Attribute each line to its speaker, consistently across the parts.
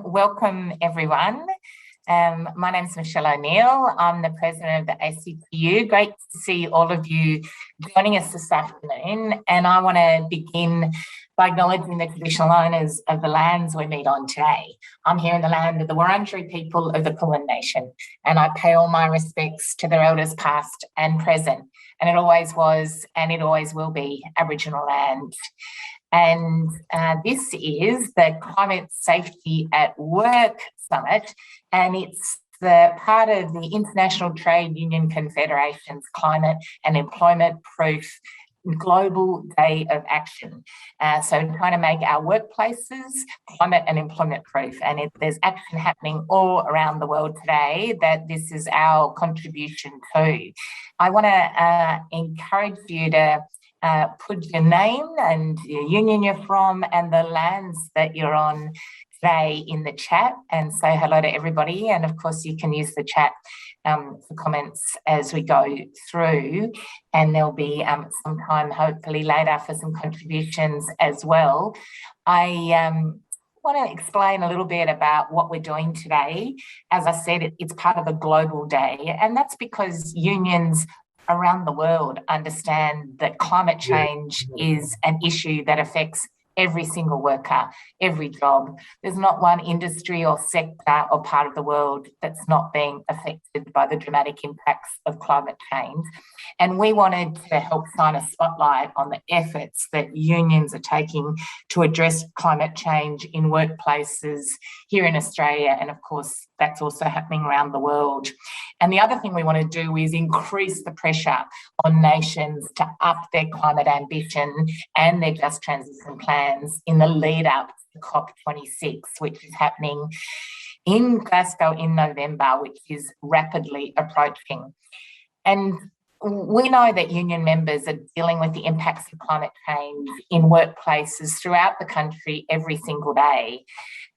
Speaker 1: Welcome everyone. My name is Michelle O'Neill. I'm the president of the ACTU. Great to see all of you joining us this afternoon. And I want to begin by acknowledging the traditional owners of the lands we meet on today. I'm here in the land of the Wurundjeri people of the Kulin Nation, and I pay all my respects to their elders past and present. And it always was, and it always will be, Aboriginal land. And this is the Climate Safety at Work Summit, and it's the part of the International Trade Union Confederation's Climate and Employment Proof Global Day of Action. So trying to make our workplaces climate and employment proof. And there's action happening all around the world today that this is our contribution to. I want to encourage you to put your name and your union you're from and the lands that you're on today in the chat and say hello to everybody. And of course, you can use the chat for comments as we go through, and there'll be some time hopefully later for some contributions as well. I want to explain a little bit about what we're doing today. As I said, it's part of a global day, and that's because unions around the world understand that climate change is an issue that affects every single worker, every job. There's not one industry or sector or part of the world that's not being affected by the dramatic impacts of climate change. And we wanted to help shine a spotlight on the efforts that unions are taking to address climate change in workplaces here in Australia. And of course, that's also happening around the world. And the other thing we want to do is increase the pressure on nations to up their climate ambition and their just transition plans in the lead up to COP26, which is happening in Glasgow in November, which is rapidly approaching. And we know that union members are dealing with the impacts of climate change in workplaces throughout the country every single day.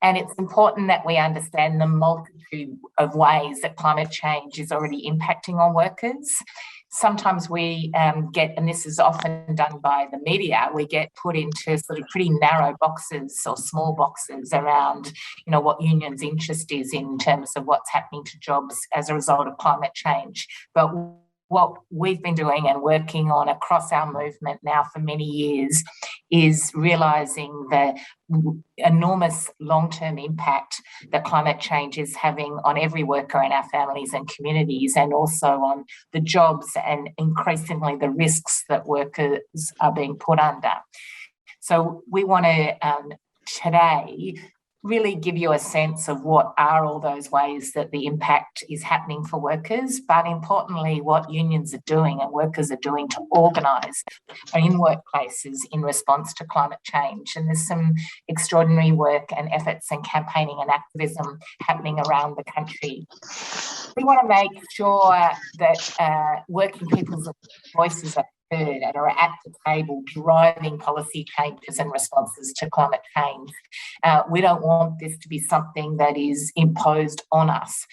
Speaker 1: And it's important that we understand the multitude of ways that climate change is already impacting on workers. Sometimes we get, and this is often done by the media, we get put into sort of pretty narrow boxes or small boxes around, what unions' interest is in terms of what's happening to jobs as a result of climate change. But what we've been doing and working on across our movement now for many years is realising the enormous long-term impact that climate change is having on every worker in our families and communities, and also on the jobs and increasingly the risks that workers are being put under. So we want to today really give you a sense of what are all those ways that the impact is happening for workers, but importantly, what unions are doing and workers are doing to organise in workplaces in response to climate change. And there's some extraordinary work and efforts and campaigning and activism happening around the country. We want to make sure that working people's voices are heard and are at the table driving policy changes and responses to climate change. We don't want this to be something that is imposed on us.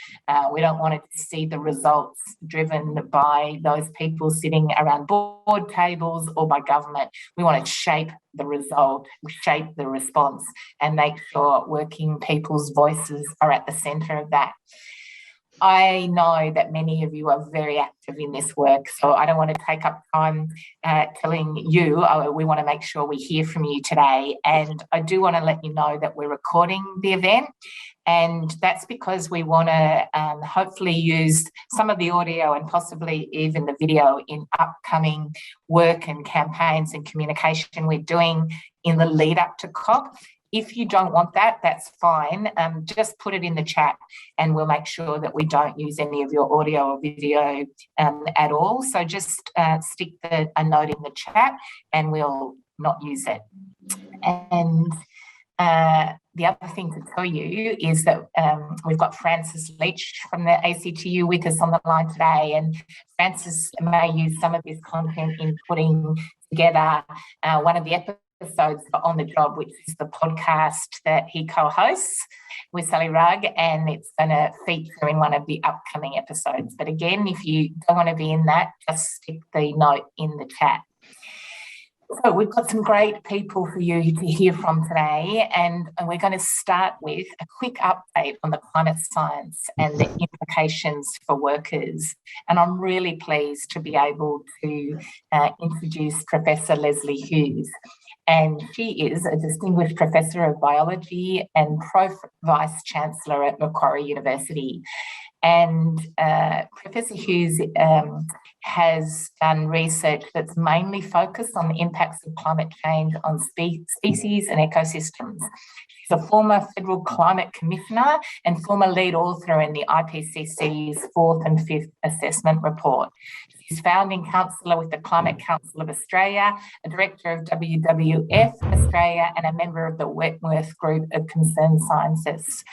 Speaker 1: We don't want to see the results driven by those people sitting around board tables or by government. We want to shape the result, shape the response, and make sure working people's voices are at the centre of that. I know that many of you are very active in this work, so I don't want to take up time telling you. We want to make sure we hear from you today. And I do want to let you know that we're recording the event, and that's because we want to hopefully use some of the audio and possibly even the video in upcoming work and campaigns and communication we're doing in the lead up to COP. If you don't want that, that's fine. Just put it in the chat and we'll make sure that we don't use any of your audio or video at all. So just stick a note in the chat and we'll not use it. And the other thing to tell you is that we've got Frances Leach from the ACTU with us on the line today, and Frances may use some of this content in putting together one of the episodes On the Job, which is the podcast that he co-hosts with Sally Rugg, and it's going to feature in one of the upcoming episodes. But again, if you don't want to be in that, just stick the note in the chat. So we've got some great people for you to hear from today, and we're going to start with a quick update on the climate science and the implications for workers. And I'm really pleased to be able to introduce Professor Leslie Hughes. And she is a distinguished professor of biology and Vice Chancellor at Macquarie University. And Professor Hughes has done research that's mainly focused on the impacts of climate change on species and ecosystems. She's a former Federal Climate Commissioner and former lead author in the IPCC's 4th and 5th assessment report. She's founding councillor with the Climate Council of Australia, a director of WWF Australia, and a member of the Wentworth Group of Concerned Scientists.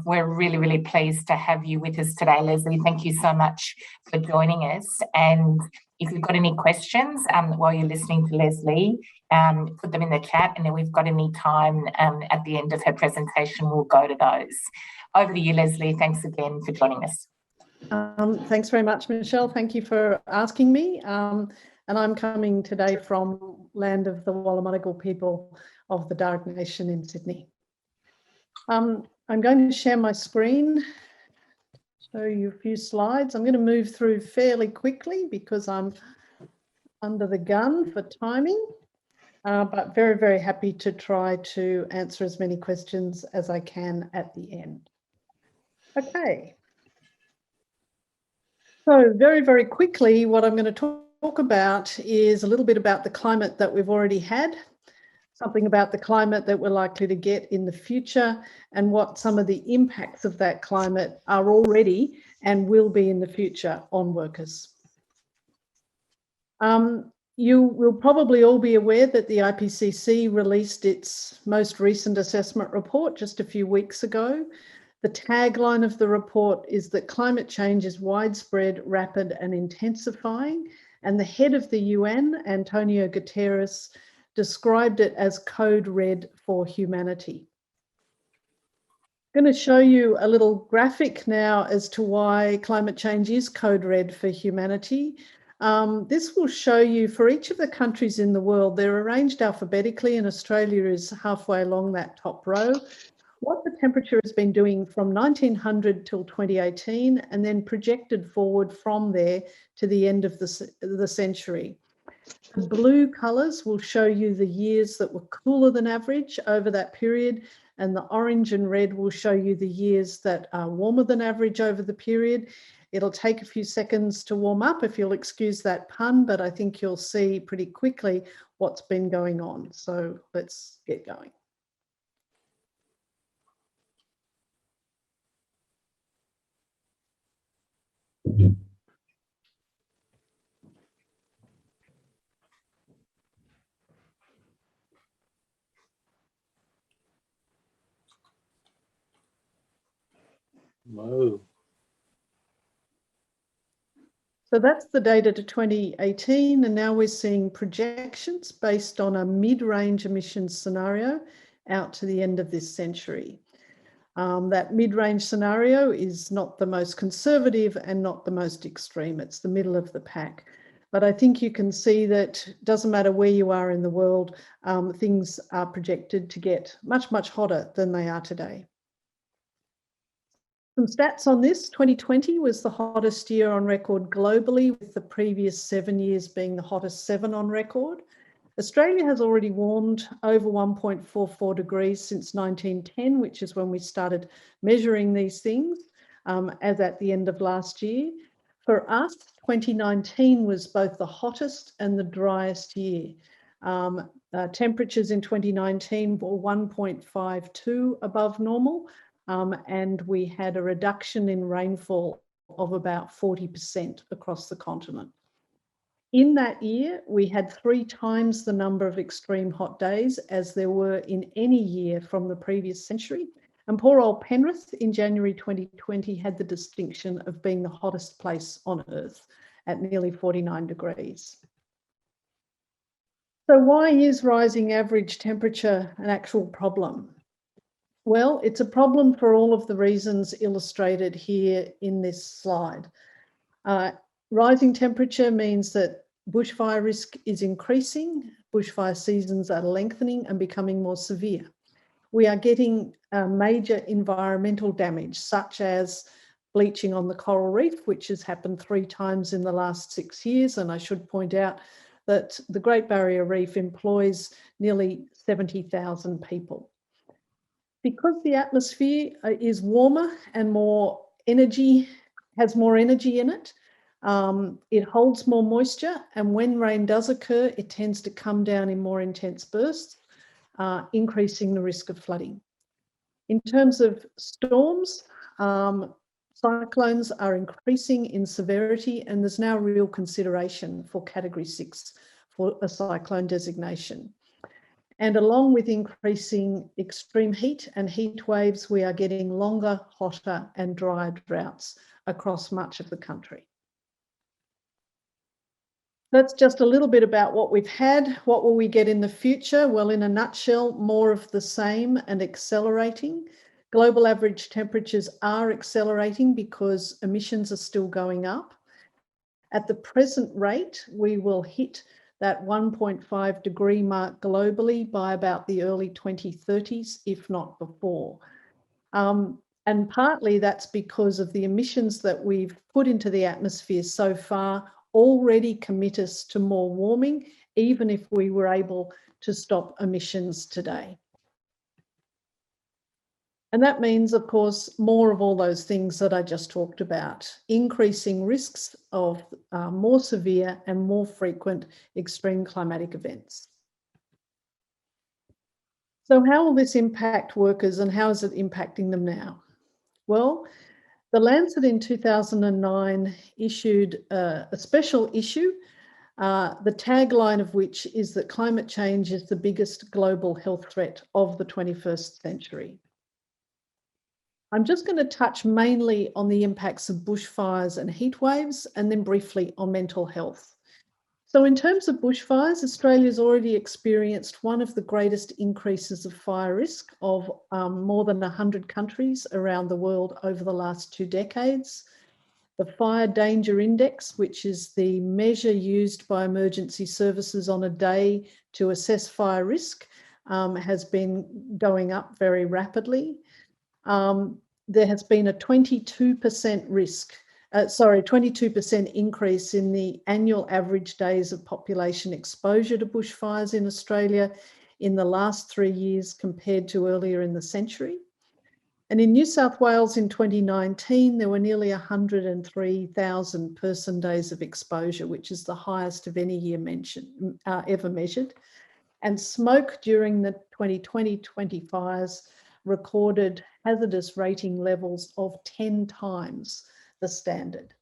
Speaker 1: We're really, really pleased to have you with us today, Leslie. Thank you so much for joining us. And if you've got any questions while you're listening to Leslie, put them in the chat, and then we've got any time at the end of her presentation, we'll go to those. Over to you, Leslie. Thanks again for joining us.
Speaker 2: Thanks very much, Michelle. Thank you for asking me. And I'm coming today from land of the Wallumattagal people of the Darug Nation in Sydney. I'm going to share my screen, show you a few slides. I'm going to move through fairly quickly because I'm under the gun for timing, but very, very happy to try to answer as many questions as I can at the end. Okay. So very, very quickly, what I'm going to talk about is a little bit about the climate that we've already had, something about the climate that we're likely to get in the future, and what some of the impacts of that climate are already and will be in the future on workers. You will probably all be aware that the IPCC released its most recent assessment report just a few weeks ago. The tagline of the report is that climate change is widespread, rapid and intensifying, and the head of the UN, Antonio Guterres, described it as code red for humanity. I'm going to show you a little graphic now as to why climate change is code red for humanity. This will show you for each of the countries in the world, they're arranged alphabetically, and Australia is halfway along that top row, what the temperature has been doing from 1900 till 2018, and then projected forward from there to the end of the century. The blue colours will show you the years that were cooler than average over that period, and the orange and red will show you the years that are warmer than average over the period. It'll take a few seconds to warm up, if you'll excuse that pun, but I think you'll see pretty quickly what's been going on. So let's get going.
Speaker 3: Whoa.
Speaker 2: So that's the data to 2018, and now we're seeing projections based on a mid-range emissions scenario out to the end of this century. That mid-range scenario is not the most conservative and not the most extreme. It's the middle of the pack. But I think you can see that it doesn't matter where you are in the world, things are projected to get much, much hotter than they are today. Some stats on this: 2020 was the hottest year on record globally, with the previous 7 years being the hottest 7 on record. Australia has already warmed over 1.44 degrees since 1910, which is when we started measuring these things, as at the end of last year. For us, 2019 was both the hottest and the driest year. Temperatures in 2019 were 1.52 above normal, and we had a reduction in rainfall of about 40% across the continent. In that year, we had 3 times the number of extreme hot days as there were in any year from the previous century. And poor old Penrith in January 2020 had the distinction of being the hottest place on Earth at nearly 49 degrees. So why is rising average temperature an actual problem? Well, it's a problem for all of the reasons illustrated here in this slide. Rising temperature means that bushfire risk is increasing, bushfire seasons are lengthening and becoming more severe. We are getting major environmental damage, such as bleaching on the coral reef, which has happened 3 times in the last 6 years. And I should point out that the Great Barrier Reef employs nearly 70,000 people. Because the atmosphere is warmer and more energy, has more energy in it, it holds more moisture, and when rain does occur, it tends to come down in more intense bursts, increasing the risk of flooding. In terms of storms, cyclones are increasing in severity, and there's now real consideration for Category 6 for a cyclone designation. And along with increasing extreme heat and heat waves, we are getting longer, hotter and drier droughts across much of the country. That's just a little bit about what we've had. What will we get in the future? Well, in a nutshell, more of the same and accelerating. Global average temperatures are accelerating because emissions are still going up. At the present rate, we will hit that 1.5 degree mark globally by about the early 2030s, if not before. And partly that's because of the emissions that we've put into the atmosphere so far already commit us to more warming, even if we were able to stop emissions today. And that means, of course, more of all those things that I just talked about, increasing risks of more severe and more frequent extreme climatic events. So how will this impact workers and how is it impacting them now? Well, The Lancet in 2009 issued a special issue, the tagline of which is that climate change is the biggest global health threat of the 21st century. I'm just going to touch mainly on the impacts of bushfires and heat waves, and then briefly on mental health. So in terms of bushfires, Australia's already experienced one of the greatest increases of fire risk of more than 100 countries around the world over the last 2 decades. The Fire Danger Index, which is the measure used by emergency services on a day to assess fire risk, has been going up very rapidly. There has been a 22% increase in the annual average days of population exposure to bushfires in Australia in the last 3 years compared to earlier in the century. And in New South Wales in 2019, there were nearly 103,000 person days of exposure, which is the highest of any year ever measured. And smoke during the 2020-20 fires recorded hazardous rating levels of 10 times the standard.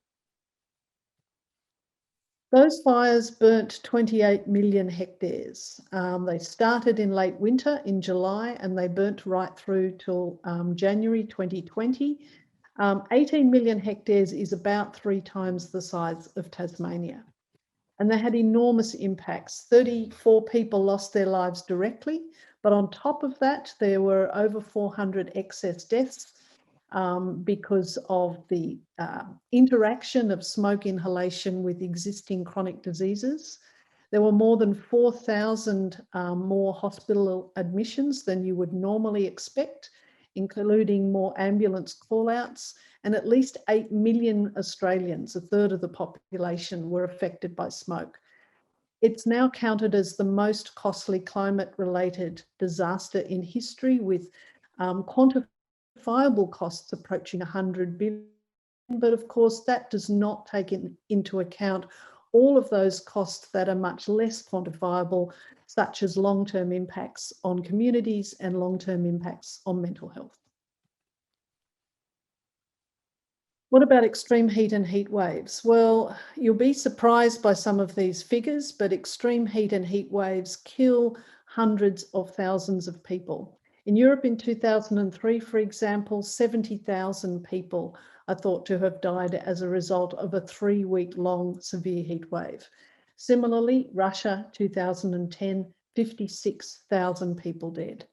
Speaker 2: Those fires burnt 28 million hectares. They started in late winter in July and they burnt right through till January 2020. 18 million hectares is about 3 times the size of Tasmania. And they had enormous impacts. 34 people lost their lives directly, but on top of that, there were over 400 excess deaths because of the interaction of smoke inhalation with existing chronic diseases. There were more than 4,000 more hospital admissions than you would normally expect, including more ambulance call-outs, and at least 8 million Australians, a third of the population, were affected by smoke. It's now counted as the most costly climate-related disaster in history, with quantifiable costs approaching 100 billion. But of course, that does not take into account all of those costs that are much less quantifiable, such as long-term impacts on communities and long-term impacts on mental health. What about extreme heat and heat waves? Well, you'll be surprised by some of these figures, but extreme heat and heat waves kill hundreds of thousands of people. In Europe in 2003, for example, 70,000 people are thought to have died as a result of a 3-week-long severe heat wave. Similarly, Russia, 2010, 56,000 people dead.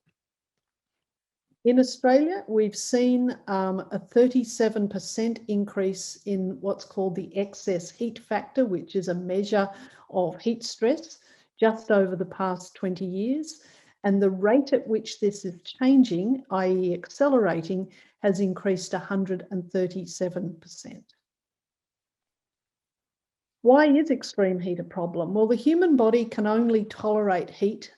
Speaker 2: In Australia, we've seen a 37% increase in what's called the excess heat factor, which is a measure of heat stress just over the past 20 years. And the rate at which this is changing, i.e. accelerating, has increased 137%. Why is extreme heat a problem? Well, the human body can only tolerate heat,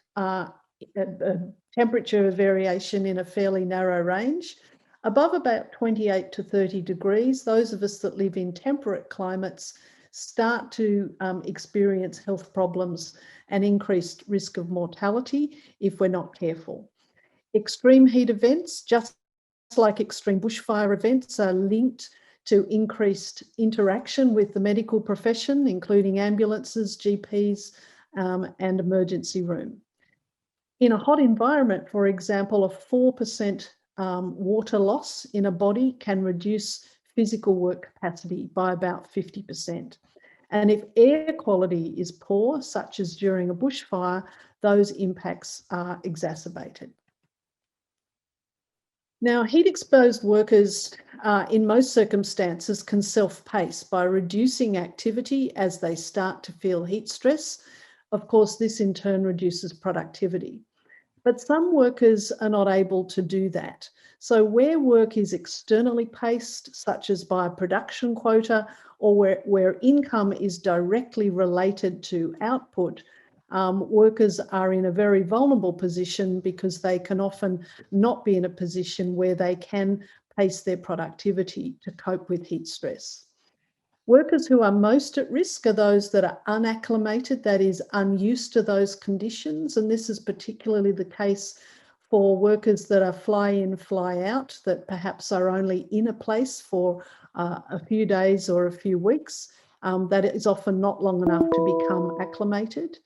Speaker 2: temperature variation in a fairly narrow range. Above about 28 to 30 degrees, those of us that live in temperate climates start to experience health problems and increased risk of mortality if we're not careful. Extreme heat events, just like extreme bushfire events, are linked to increased interaction with the medical profession, including ambulances, GPs, and emergency room. In a hot environment, for example, a 4% water loss in a body can reduce physical work capacity by about 50%. And if air quality is poor, such as during a bushfire, those impacts are exacerbated. Now, heat-exposed workers in most circumstances can self-pace by reducing activity as they start to feel heat stress. Of course, this in turn reduces productivity. But some workers are not able to do that. So where work is externally paced, such as by a production quota, or where income is directly related to output, workers are in a very vulnerable position because they can often not be in a position where they can pace their productivity to cope with heat stress. Workers who are most at risk are those that are unacclimated, that is, unused to those conditions. And this is particularly the case for workers that are fly in, fly out, that perhaps are only in a place for a few days or a few weeks. That is often not long enough to become acclimated.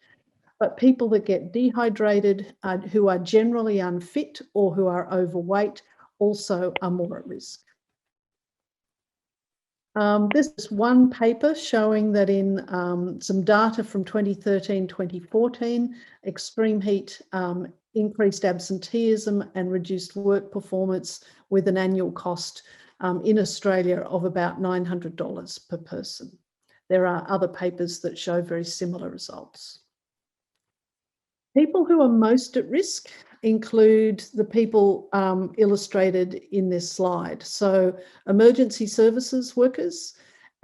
Speaker 2: But people that get dehydrated, who are generally unfit or who are overweight, also are more at risk. This is one paper showing that in some data from 2013-2014, extreme heat increased absenteeism and reduced work performance with an annual cost in Australia of about $900 per person. There are other papers that show very similar results. People who are most at risk include the people illustrated in this slide. So emergency services workers,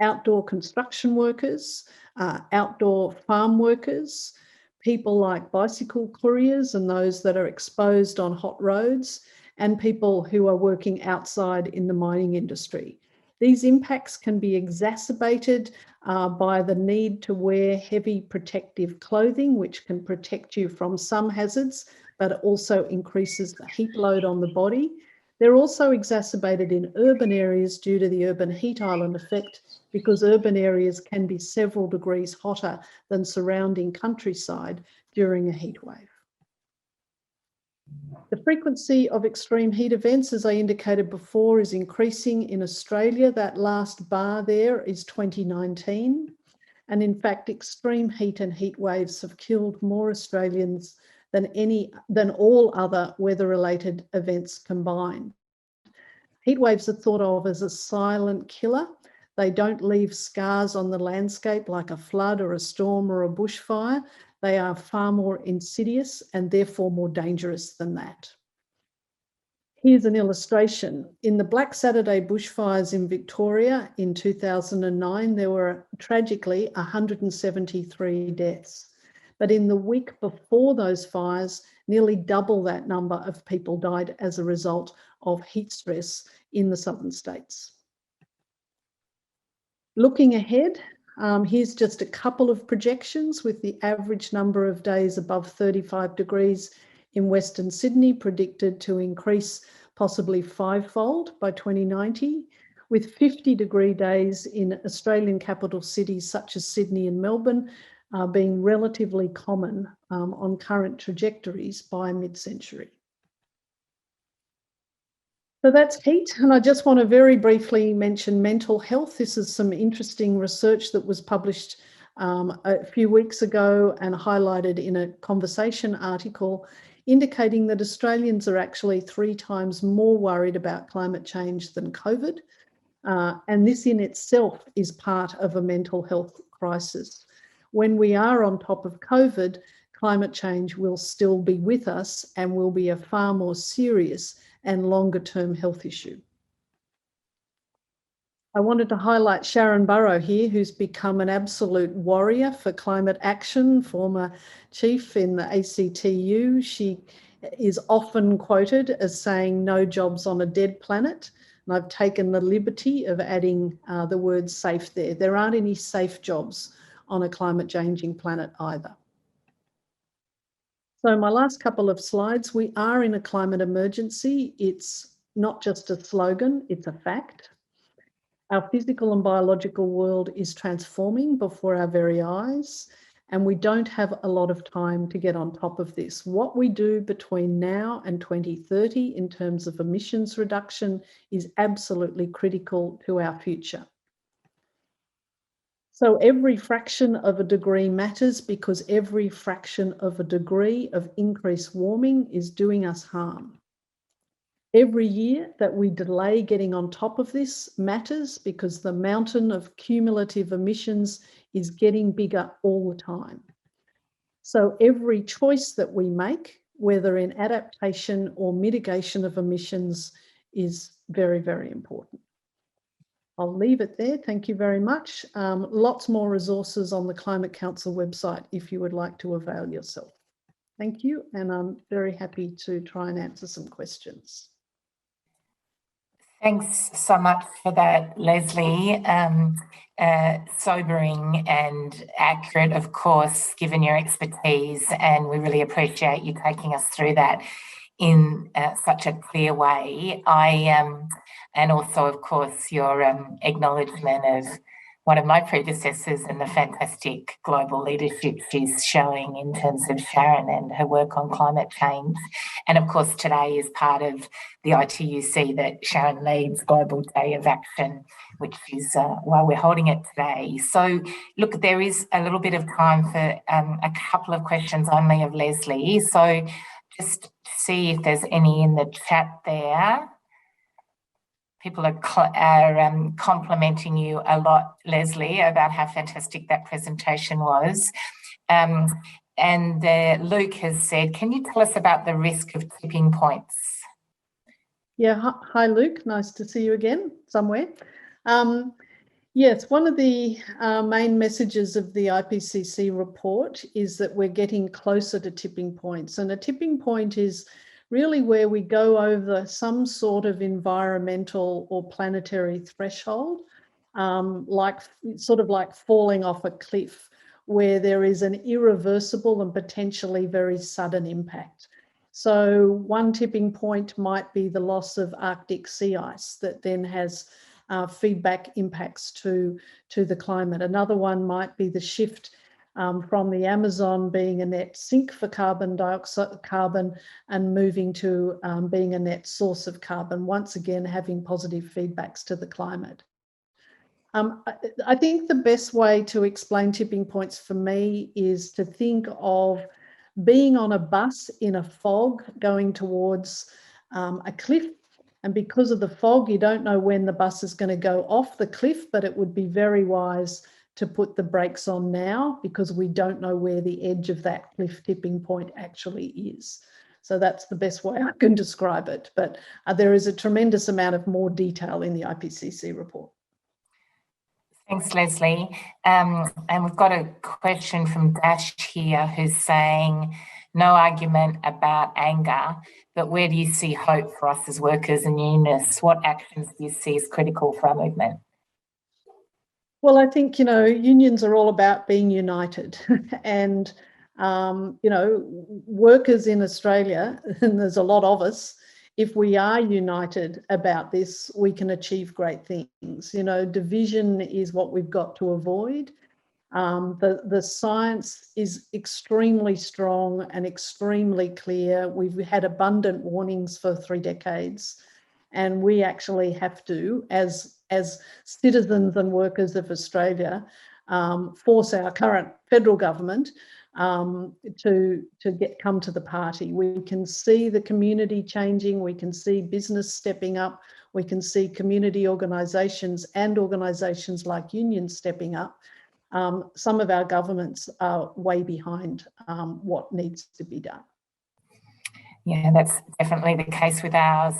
Speaker 2: outdoor construction workers, outdoor farm workers, people like bicycle couriers and those that are exposed on hot roads, and people who are working outside in the mining industry. These impacts can be exacerbated by the need to wear heavy protective clothing, which can protect you from some hazards, but also increases the heat load on the body. They're also exacerbated in urban areas due to the urban heat island effect, because urban areas can be several degrees hotter than surrounding countryside during a heat wave. The frequency of extreme heat events, as I indicated before, is increasing in Australia. That last bar there is 2019. And in fact, extreme heat and heat waves have killed more Australians than all other weather-related events combined. Heat waves are thought of as a silent killer. They don't leave scars on the landscape like a flood or a storm or a bushfire. They are far more insidious and therefore more dangerous than that. Here's an illustration. In the Black Saturday bushfires in Victoria in 2009, there were tragically 173 deaths. But in the week before those fires, nearly double that number of people died as a result of heat stress in the southern states. Looking ahead, here's just a couple of projections with the average number of days above 35 degrees in Western Sydney predicted to increase possibly fivefold by 2090, with 50-degree days in Australian capital cities such as Sydney and Melbourne being relatively common on current trajectories by mid-century. So that's heat, and I just want to very briefly mention mental health. This is some interesting research that was published a few weeks ago and highlighted in a Conversation article indicating that Australians are actually 3 times more worried about climate change than COVID. And this in itself is part of a mental health crisis. When we are on top of COVID, climate change will still be with us and will be a far more serious and longer term health issue. I wanted to highlight Sharan Burrow here, who's become an absolute warrior for climate action, former chief in the ACTU. She is often quoted as saying, "No jobs on a dead planet." And I've taken the liberty of adding the word safe there. There aren't any safe jobs on a climate changing planet either. So my last couple of slides, we are in a climate emergency. It's not just a slogan, it's a fact. Our physical and biological world is transforming before our very eyes, and we don't have a lot of time to get on top of this. What we do between now and 2030 in terms of emissions reduction is absolutely critical to our future. So every fraction of a degree matters, because every fraction of a degree of increased warming is doing us harm. Every year that we delay getting on top of this matters, because the mountain of cumulative emissions is getting bigger all the time. So every choice that we make, whether in adaptation or mitigation of emissions, is very, very important. I'll leave it there. Thank you very much. Lots more resources on the Climate Council website if you would like to avail yourself. Thank you, and I'm very happy to try and answer some questions.
Speaker 1: Thanks so much for that, Leslie. Sobering and accurate, of course, given your expertise, and we really appreciate you taking us through that in such a clear way. And also, of course, your acknowledgement of one of my predecessors and the fantastic global leadership she's showing in terms of Sharan and her work on climate change. And of course, today is part of the ITUC that Sharan leads, Global Day of Action, which is why we're holding it today. So look, there is a little bit of time for a couple of questions only of Leslie. So just see if there's any in the chat there. People are complimenting you a lot, Leslie, about how fantastic that presentation was. And Luke has said, can you tell us about the risk of tipping points?
Speaker 2: Yeah, hi Luke, nice to see you again somewhere. Yes, one of the main messages of the IPCC report is that we're getting closer to tipping points. And a tipping point is really where we go over some sort of environmental or planetary threshold, like falling off a cliff, where there is an irreversible and potentially very sudden impact. So one tipping point might be the loss of Arctic sea ice that then has feedback impacts to the climate. Another one might be the shift from the Amazon being a net sink for carbon and moving to being a net source of carbon, once again having positive feedbacks to the climate. I think the best way to explain tipping points for me is to think of being on a bus in a fog going towards a cliff, and because of the fog you don't know when the bus is going to go off the cliff, but it would be very wise to put the brakes on now, because we don't know where the edge of that cliff tipping point actually is. So that's the best way I can describe it. But there is a tremendous amount of more detail in the IPCC report.
Speaker 1: Thanks, Leslie. And we've got a question from Dash here who's saying, no argument about anger, but where do you see hope for us as workers and unionists? What actions do you see as critical for our movement?
Speaker 2: Well, I think, unions are all about being united and, workers in Australia, and there's a lot of us, if we are united about this, we can achieve great things. Division is what we've got to avoid. The science is extremely strong and extremely clear. We've had abundant warnings for 3 decades. And we actually have to, as citizens and workers of Australia, force our current federal government to come to the party. We can see the community changing. We can see business stepping up. We can see community organisations and organisations like unions stepping up. Some of our governments are way behind what needs to be done.
Speaker 1: Yeah, that's definitely the case with ours.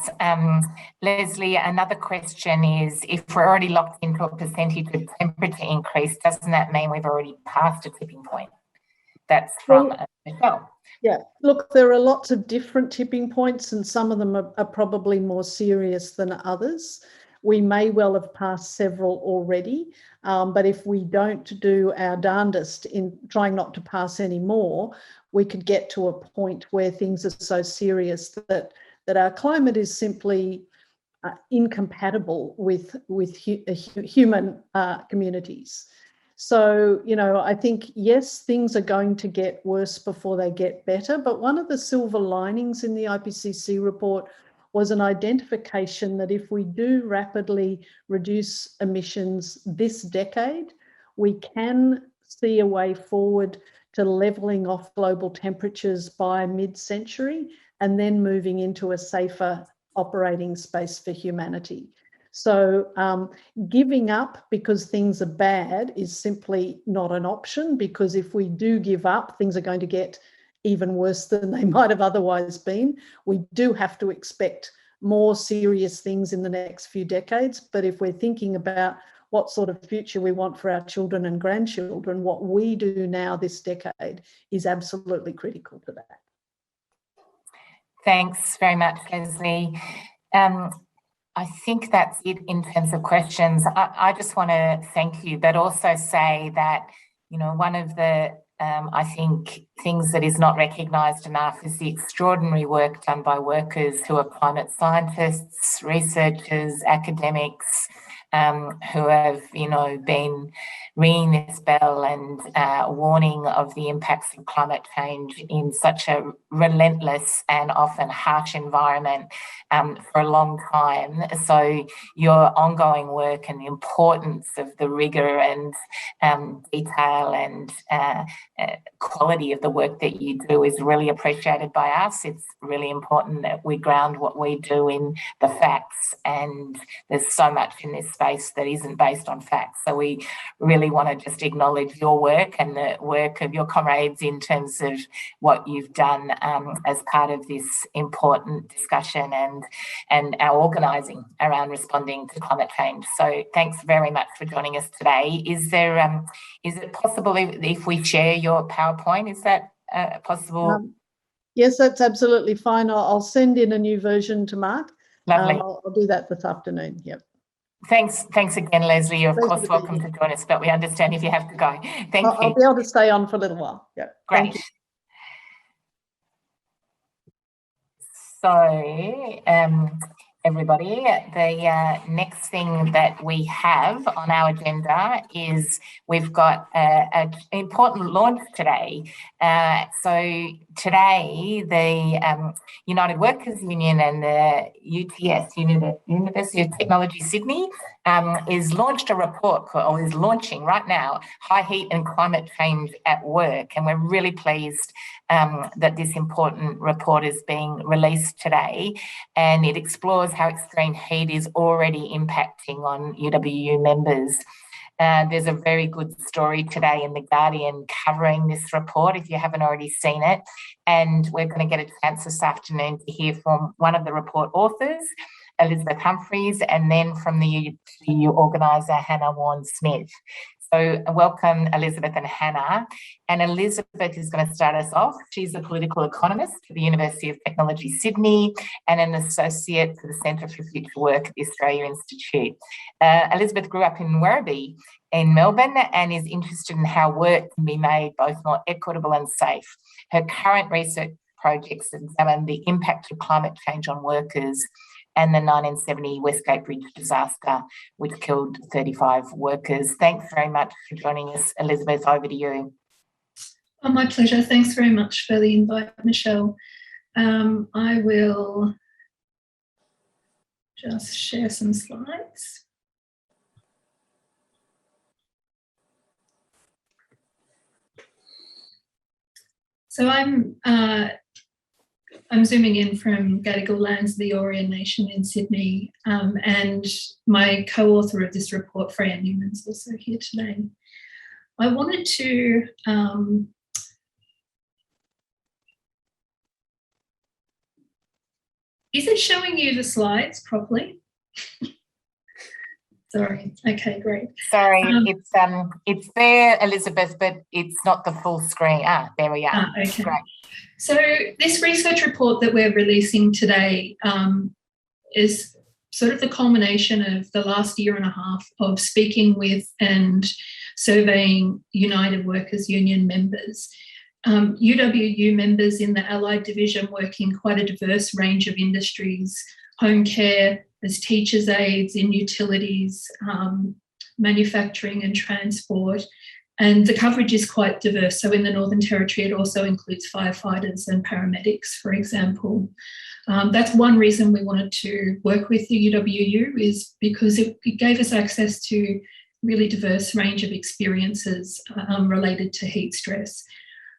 Speaker 1: Leslie, another question is, if we're already locked into a percentage of temperature increase, doesn't that mean we've already passed a tipping point? That's from Michelle.
Speaker 2: Yeah, look, there are lots of different tipping points, and some of them are probably more serious than others. We may well have passed several already, but if we don't do our darndest in trying not to pass any more, we could get to a point where things are so serious that our climate is simply incompatible with human communities. So, you know, I think, yes, things are going to get worse before they get better, but one of the silver linings in the IPCC report was an identification that if we do rapidly reduce emissions this decade, we can see a way forward to levelling off global temperatures by mid-century and then moving into a safer operating space for humanity. So giving up because things are bad is simply not an option, because if we do give up, things are going to get even worse than they might have otherwise been. We do have to expect more serious things in the next few decades, but if we're thinking about what sort of future we want for our children and grandchildren, what we do now this decade is absolutely critical to that.
Speaker 1: Thanks very much, Leslie. I think that's it in terms of questions. I just want to thank you, but also say that, you know, one of the, I think, things that is not recognised enough is the extraordinary work done by workers who are climate scientists, researchers, academics, who have, you know, been ringing this bell and warning of the impacts of climate change in such a relentless and often harsh environment for a long time. So your ongoing work and the importance of the rigour and detail and quality of the work that you do is really appreciated by us. It's really important that we ground what we do in the facts, and there's so much in this space that isn't based on facts. So we really want to just acknowledge your work and the work of your comrades in terms of what you've done as part of this important discussion and our organising around responding to climate change. So thanks very much for joining us today. Is it possible if we share your PowerPoint? Is that possible?
Speaker 2: Yes, that's absolutely fine. I'll send in a new version to Mark.
Speaker 1: Lovely.
Speaker 2: I'll do that this afternoon. Yep.
Speaker 1: Thanks again, Leslie. You're of course welcome to join us, but we understand if you have to go. Thank you.
Speaker 2: I'll be able to stay on for a little while. Yeah.
Speaker 1: Great. So, everybody, the next thing that we have on our agenda is we've got an important launch today. So today, the United Workers Union and the UTS, University of Technology Sydney, is launched a report, or is launching right now, High Heat and Climate Change at Work. And we're really pleased that this important report is being released today, and it explores how extreme heat is already impacting on UWU members. There's a very good story today in The Guardian covering this report, if you haven't already seen it. And we're going to get a chance this afternoon to hear from one of the report authors, Elizabeth Humphreys, and then from the UWU organiser, Hannah Warne-Smith. So welcome, Elizabeth and Hannah. And Elizabeth is going to start us off. She's a political economist at the University of Technology, Sydney, and an associate for the Centre for Future Work at the Australia Institute. Elizabeth grew up in Werribee in Melbourne and is interested in how work can be made both more equitable and safe. Her current research projects examine the impact of climate change on workers and the 1970 Westgate Bridge disaster, which killed 35 workers. Thanks very much for joining us, Elizabeth. Over to you.
Speaker 3: Oh, my pleasure. Thanks very much for the invite, Michelle. I will just share some slides. So I'm zooming in from Gadigal lands, the Eora Nation in Sydney, and my co-author of this report, Freya Newman, is also here today. I wanted to is it showing you the slides properly? Sorry. Okay, great.
Speaker 1: Sorry, it's there, Elizabeth, but it's not the full screen. There we are.
Speaker 3: Okay.
Speaker 1: Great.
Speaker 3: So this research report that we're releasing today is sort of the culmination of the last year and a half of speaking with and surveying United Workers Union members. UWU members in the Allied Division work in quite a diverse range of industries: home care, as teachers' aides, in utilities, manufacturing and transport. And the coverage is quite diverse. So in the Northern Territory, it also includes firefighters and paramedics, for example. That's one reason we wanted to work with the UWU, is because it gave us access to really diverse range of experiences related to heat stress.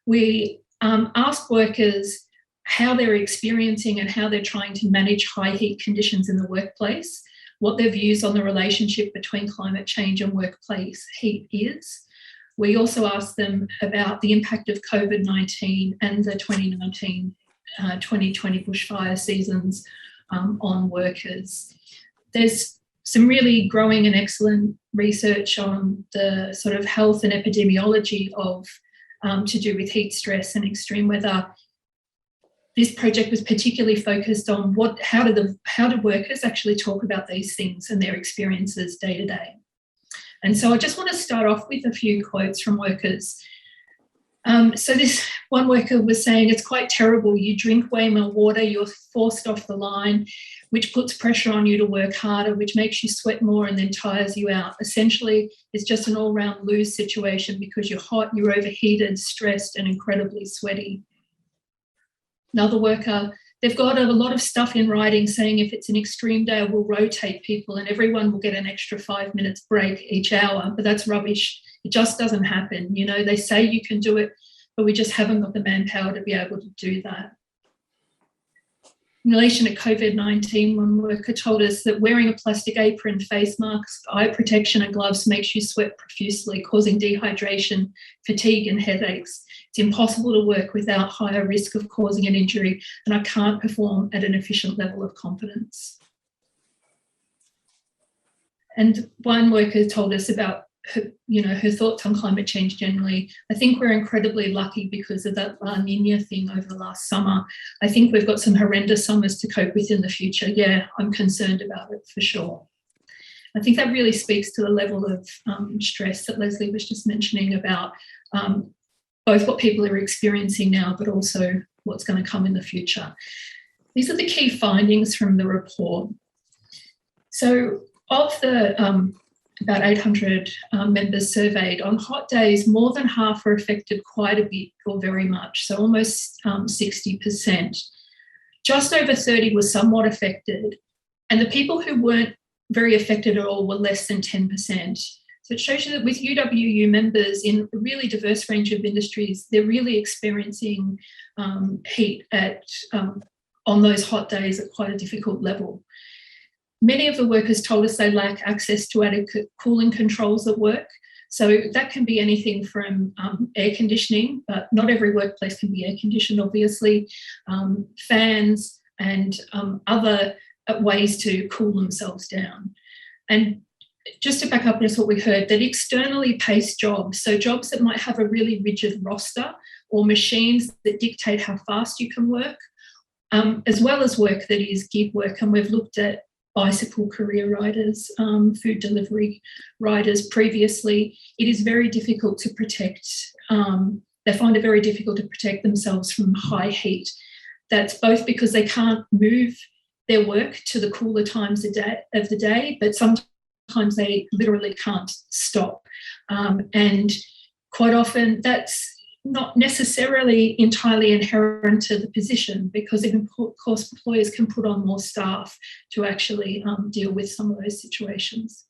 Speaker 3: We asked workers how they're experiencing and how they're trying to manage high heat conditions in the workplace, what their views on the relationship between climate change and workplace heat is. We also asked them about the impact of COVID-19 and the 2019-2020 bushfire seasons on workers. There's some really growing and excellent research on the sort of health and epidemiology of to do with heat stress and extreme weather. This project was particularly focused on how do workers actually talk about these things and their experiences day to day. And so I just want to start off with a few quotes from workers. So this one worker was saying, "It's quite terrible. You drink way more water, you're forced off the line, which puts pressure on you to work harder, which makes you sweat more and then tires you out. Essentially, it's just an all-round lose situation because you're hot, you're overheated, stressed, and incredibly sweaty." Another worker, "They've got a lot of stuff in writing saying if it's an extreme day, we'll rotate people and everyone will get an extra 5 minutes break each hour, but that's rubbish. It just doesn't happen. You know, they say you can do it, but we just haven't got the manpower to be able to do that." In relation to COVID-19, one worker told us that wearing a plastic apron, face masks, eye protection and gloves makes you sweat profusely, causing dehydration, fatigue and headaches. It's impossible to work without higher risk of causing an injury, and I can't perform at an efficient level of competence. And one worker told us about her thoughts on climate change generally. "I think we're incredibly lucky because of that La Nina thing over the last summer. I think we've got some horrendous summers to cope with in the future. Yeah, I'm concerned about it for sure." I think that really speaks to the level of stress that Leslie was just mentioning about both what people are experiencing now, but also what's going to come in the future. These are the key findings from the report. So of the about 800 members surveyed, on hot days, more than half were affected quite a bit or very much, so almost 60%. Just over 30 were somewhat affected, and the people who weren't very affected at all were less than 10%. So it shows you that with UWU members in a really diverse range of industries, they're really experiencing heat on those hot days at quite a difficult level. Many of the workers told us they lack access to adequate cooling controls at work. So that can be anything from air conditioning, but not every workplace can be air conditioned, obviously, fans and other ways to cool themselves down. And just to back up just what we heard, that externally paced jobs, so jobs that might have a really rigid roster or machines that dictate how fast you can work, as well as work that is gig work. And we've looked at bicycle courier riders, food delivery riders previously. It is very difficult to protect, they find it very difficult to protect themselves from high heat. That's both because they can't move their work to the cooler times of the day, but sometimes they literally can't stop. And quite often that's not necessarily entirely inherent to the position, because of course employers can put on more staff to actually deal with some of those situations.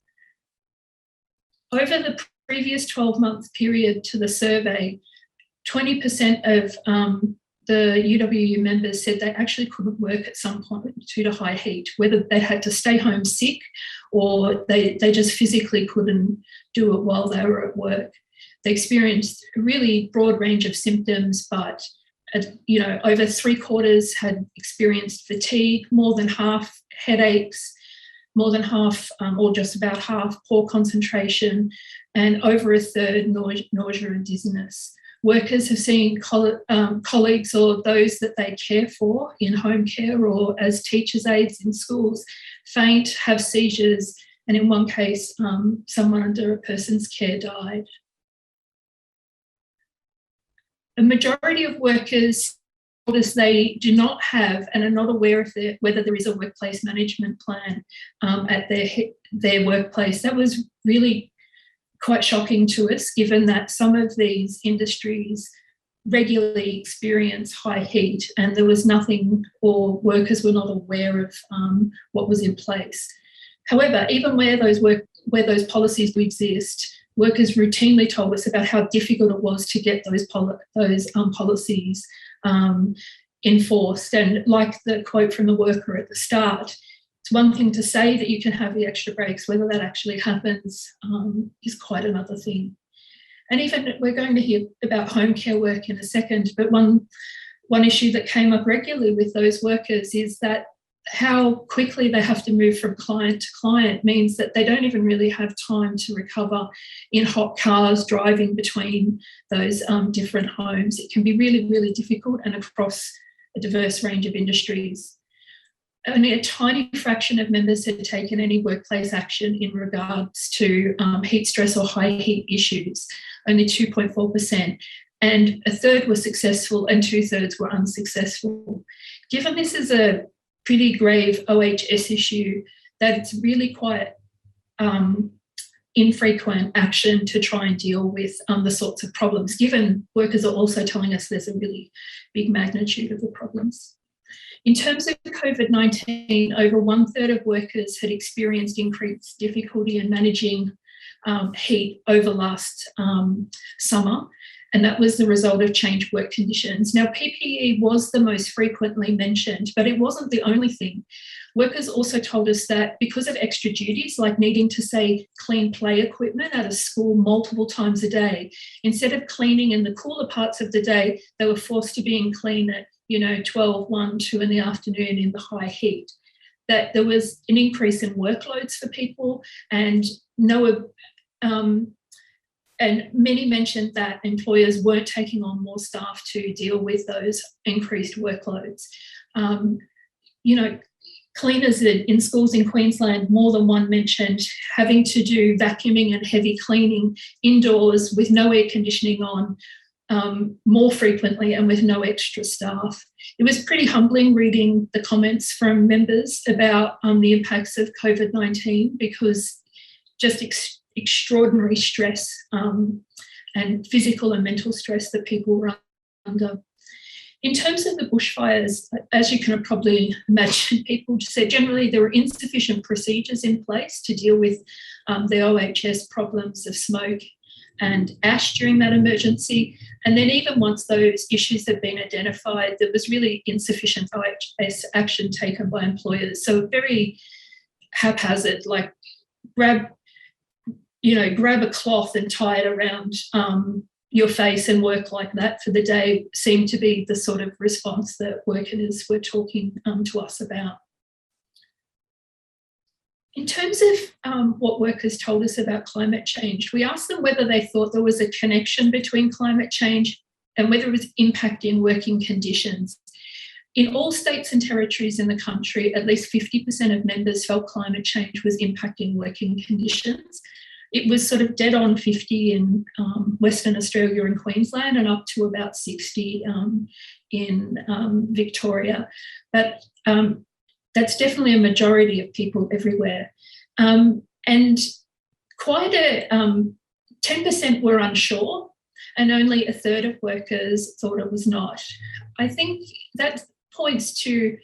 Speaker 3: Over the previous 12-month period to the survey, 20% of the UWU members said they actually couldn't work at some point due to high heat, whether they had to stay home sick or they just physically couldn't do it while they were at work. They experienced a really broad range of symptoms, but over 3/4 had experienced fatigue, more than half headaches, more than half or just about half poor concentration, and over 1/3 nausea and dizziness. Workers have seen colleagues or those that they care for in home care or as teachers' aides in schools faint, have seizures, and in one case, someone under a person's care died. A majority of workers told us they do not have and are not aware of whether there is a workplace management plan at their workplace. That was really quite shocking to us, given that some of these industries regularly experience high heat and there was nothing, or workers were not aware of what was in place. However, even where those policies do exist, workers routinely told us about how difficult it was to get those policies enforced. And like the quote from the worker at the start, it's one thing to say that you can have the extra breaks, whether that actually happens is quite another thing. And even we're going to hear about home care work in a second, but one issue that came up regularly with those workers is that how quickly they have to move from client to client means that they don't even really have time to recover in hot cars driving between those different homes. It can be really, really difficult and across a diverse range of industries. Only a tiny fraction of members had taken any workplace action in regards to heat stress or high heat issues, only 2.4%. And 1/3 were successful and 2/3 were unsuccessful. Given this is a pretty grave OHS issue, that it's really quite infrequent action to try and deal with the sorts of problems, given workers are also telling us there's a really big magnitude of the problems. In terms of COVID-19, over 1/3 of workers had experienced increased difficulty in managing heat over last summer, and that was the result of changed work conditions. Now, PPE was the most frequently mentioned, but it wasn't the only thing. Workers also told us that because of extra duties, like needing to, say, clean play equipment at a school multiple times a day, instead of cleaning in the cooler parts of the day, they were forced to be in clean at 12, 1, 2 in the afternoon in the high heat. That there was an increase in workloads for people, and many mentioned that employers weren't taking on more staff to deal with those increased workloads. Cleaners in schools in Queensland, more than one mentioned having to do vacuuming and heavy cleaning indoors with no air conditioning on, more frequently and with no extra staff. It was pretty humbling reading the comments from members about the impacts of COVID-19, because just extraordinary stress and physical and mental stress that people were under. In terms of the bushfires, as you can probably imagine, people said generally there were insufficient procedures in place to deal with the OHS problems of smoke and ash during that emergency. And then even once those issues had been identified, there was really insufficient OHS action taken by employers. So very haphazard, like grab a cloth and tie it around your face and work like that for the day seemed to be the sort of response that workers were talking to us about. In terms of what workers told us about climate change, we asked them whether they thought there was a connection between climate change and whether it was impacting working conditions. In all states and territories in the country, at least 50% of members felt climate change was impacting working conditions. It was sort of dead on 50 in Western Australia and Queensland, and up to about 60 in Victoria. But that's definitely a majority of people everywhere. And quite a 10% were unsure, and only 1/3 of workers thought it was not. I think that points to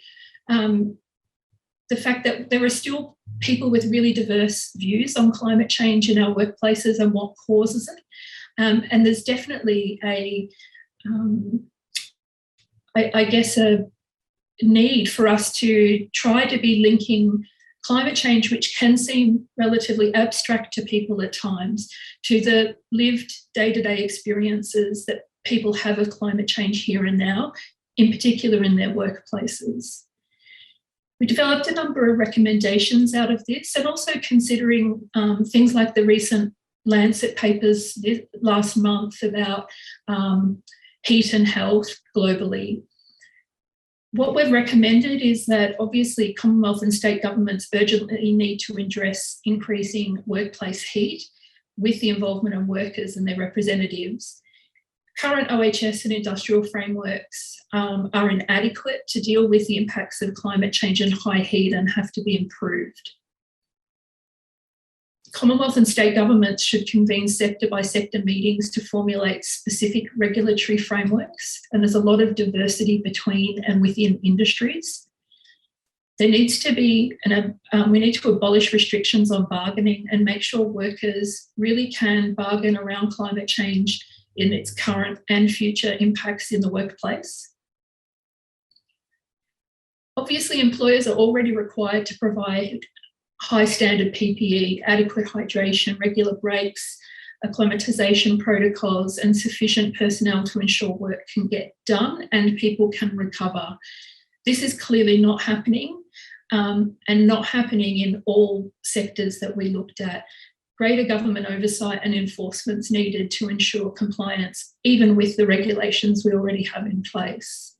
Speaker 3: the fact that there are still people with really diverse views on climate change in our workplaces and what causes it. And there's definitely a I guess, a need for us to try to be linking climate change, which can seem relatively abstract to people at times, to the lived day-to-day experiences that people have of climate change here and now, in particular in their workplaces. We developed a number of recommendations out of this, and also considering things like the recent Lancet papers last month about heat and health globally. What we've recommended is that obviously Commonwealth and state governments urgently need to address increasing workplace heat with the involvement of workers and their representatives. Current OHS and industrial frameworks are inadequate to deal with the impacts of climate change and high heat and have to be improved. Commonwealth and state governments should convene sector by sector meetings to formulate specific regulatory frameworks, and there's a lot of diversity between and within industries. There needs to be, we need to abolish restrictions on bargaining and make sure workers really can bargain around climate change in its current and future impacts in the workplace. Obviously, employers are already required to provide high standard PPE, adequate hydration, regular breaks, acclimatisation protocols, and sufficient personnel to ensure work can get done and people can recover. This is clearly not happening, and not happening in all sectors that we looked at. Greater government oversight and enforcement is needed to ensure compliance, even with the regulations we already have in place.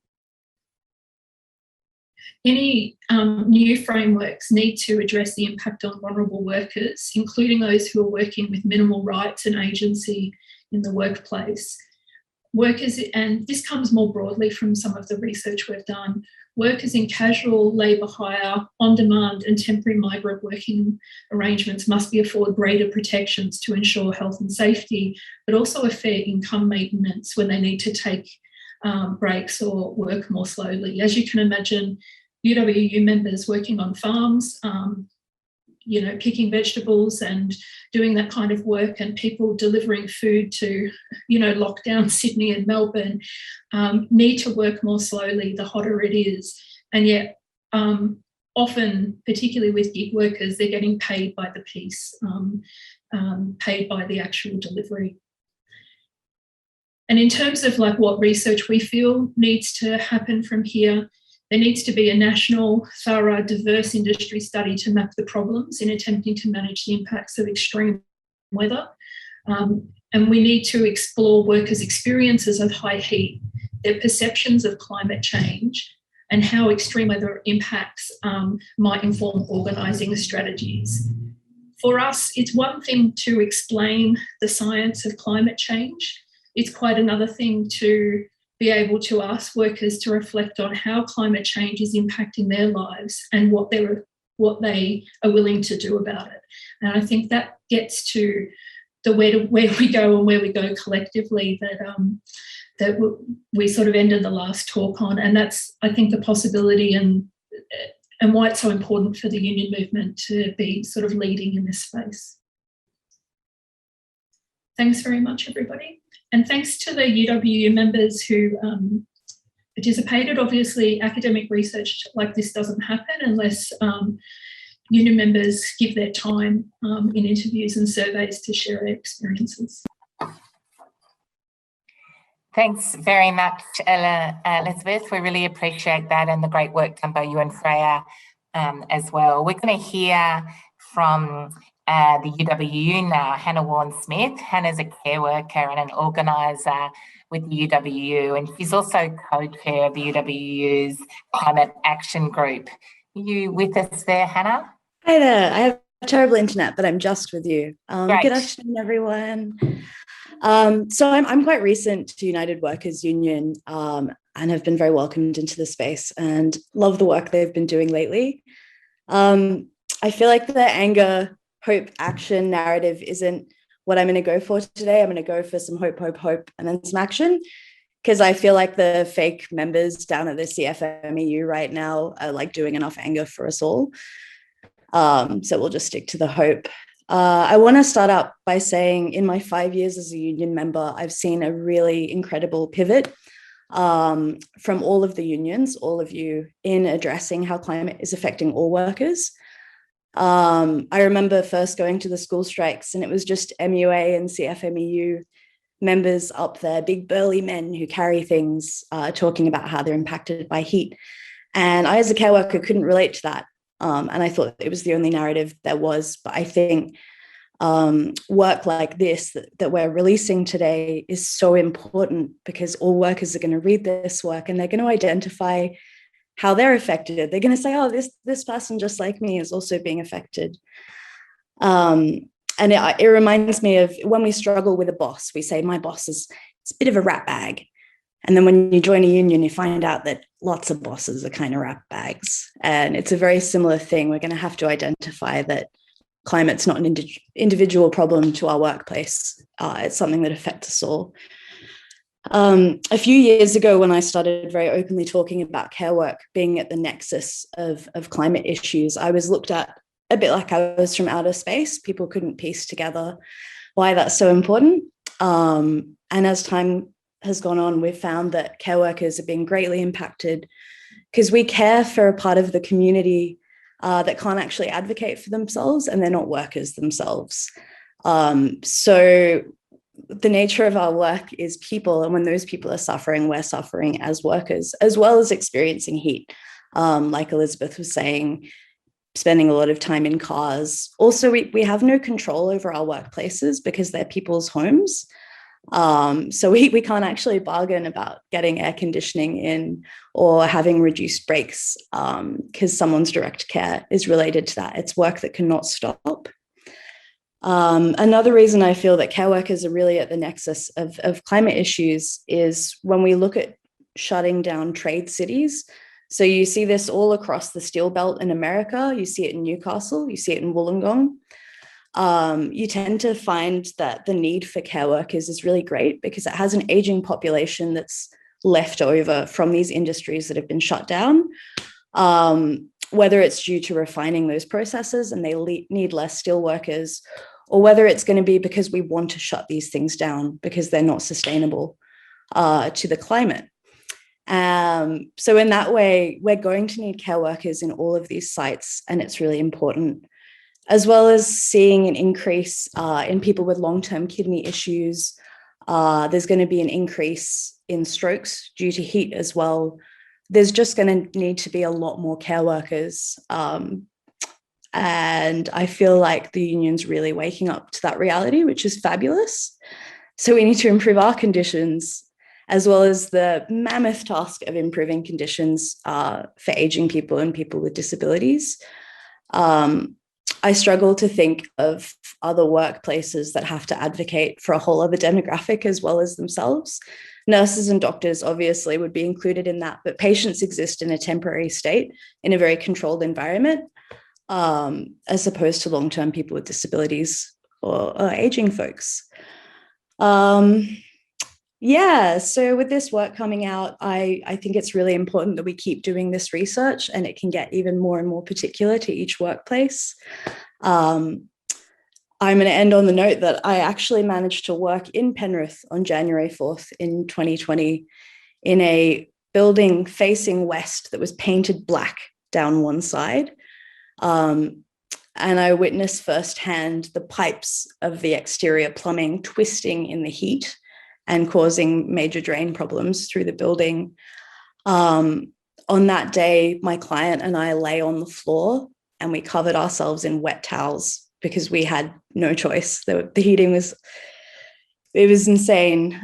Speaker 3: Any new frameworks need to address the impact on vulnerable workers, including those who are working with minimal rights and agency in the workplace. Workers, and this comes more broadly from some of the research we've done, workers in casual labour hire, on-demand and temporary migrant working arrangements must be afforded greater protections to ensure health and safety, but also a fair income maintenance when they need to take breaks or work more slowly. As you can imagine, UWU members working on farms, picking vegetables and doing that kind of work, and people delivering food to, lockdown Sydney and Melbourne, need to work more slowly the hotter it is. And yet often, particularly with gig workers, they're getting paid by the piece, paid by the actual delivery. And in terms of what research we feel needs to happen from here, there needs to be a national, thorough, diverse industry study to map the problems in attempting to manage the impacts of extreme weather. And we need to explore workers' experiences of high heat, their perceptions of climate change, and how extreme weather impacts might inform organising strategies. For us, it's one thing to explain the science of climate change. It's quite another thing to be able to ask workers to reflect on how climate change is impacting their lives and what they are willing to do about it. And I think that gets to the where we go and where we go collectively that we sort of ended the last talk on. And that's, I think, the possibility and why it's so important for the union movement to be sort of leading in this space. Thanks very much, everybody. And thanks to the UWU members who participated. Obviously, academic research like this doesn't happen unless union members give their time in interviews and surveys to share their experiences.
Speaker 1: Thanks very much, Elizabeth. We really appreciate that and the great work done by you and Freya as well. We're going to hear from the UWU now, Hannah Warren-Smith. Hannah's a care worker and an organiser with the UWU, and she's also co-chair of the UWU's Climate Action Group. Are you with us there, Hannah?
Speaker 4: Hi there. I have terrible internet, but I'm just with you.
Speaker 1: Great.
Speaker 4: Good afternoon, everyone. So I'm quite recent to United Workers Union and have been very welcomed into the space and love the work they've been doing lately. I feel like the anger, hope, action narrative isn't what I'm going to go for today. I'm going to go for some hope, and then some action, because I feel like the fake members down at the CFMEU right now are doing enough anger for us all. So we'll just stick to the hope. I want to start up by saying in my 5 years as a union member, I've seen a really incredible pivot from all of the unions, all of you, in addressing how climate is affecting all workers. I remember first going to the school strikes, and it was just MUA and CFMEU members up there, big burly men who carry things, talking about how they're impacted by heat. And I, as a care worker, couldn't relate to that. And I thought it was the only narrative there was. But I think work like this that we're releasing today is so important, because all workers are going to read this work and they're going to identify how they're affected. They're going to say, oh, this person just like me is also being affected. And it reminds me of when we struggle with a boss, we say, my boss it's a bit of a rat bag. And then when you join a union, you find out that lots of bosses are kind of rat bags. And it's a very similar thing. We're going to have to identify that climate's not an individual problem to our workplace. It's something that affects us all. A few years ago, when I started very openly talking about care work being at the nexus of climate issues, I was looked at a bit like I was from outer space. People couldn't piece together why that's so important. And as time has gone on, we've found that care workers are being greatly impacted because we care for a part of the community that can't actually advocate for themselves, and they're not workers themselves. So the nature of our work is people, and when those people are suffering, we're suffering as workers, as well as experiencing heat. Like Elizabeth was saying, spending a lot of time in cars. Also, we have no control over our workplaces because they're people's homes. So we can't actually bargain about getting air conditioning in or having reduced breaks because someone's direct care is related to that. It's work that cannot stop. Another reason I feel that care workers are really at the nexus of climate issues is when we look at shutting down trade cities. So you see this all across the steel belt in America. You see it in Newcastle, you see it in Wollongong. You tend to find that the need for care workers is really great because it has an aging population that's left over from these industries that have been shut down, whether it's due to refining those processes and they need less steel workers, or whether it's going to be because we want to shut these things down because they're not sustainable to the climate. So in that way, we're going to need care workers in all of these sites, and it's really important, as well as seeing an increase in people with long-term kidney issues. There's going to be an increase in strokes due to heat as well. There's just going to need to be a lot more care workers. And I feel like the union's really waking up to that reality, which is fabulous. So we need to improve our conditions, as well as the mammoth task of improving conditions for aging people and people with disabilities. I struggle to think of other workplaces that have to advocate for a whole other demographic as well as themselves. Nurses and doctors obviously would be included in that, but patients exist in a temporary state in a very controlled environment, as opposed to long-term people with disabilities or aging folks. So with this work coming out, I think it's really important that we keep doing this research, and it can get even more and more particular to each workplace. I'm going to end on the note that I actually managed to work in Penrith on January 4th in 2020 in a building facing west that was painted black down one side. And I witnessed firsthand the pipes of the exterior plumbing twisting in the heat and causing major drain problems through the building. On that day, my client and I lay on the floor and we covered ourselves in wet towels because we had no choice. The heating was insane.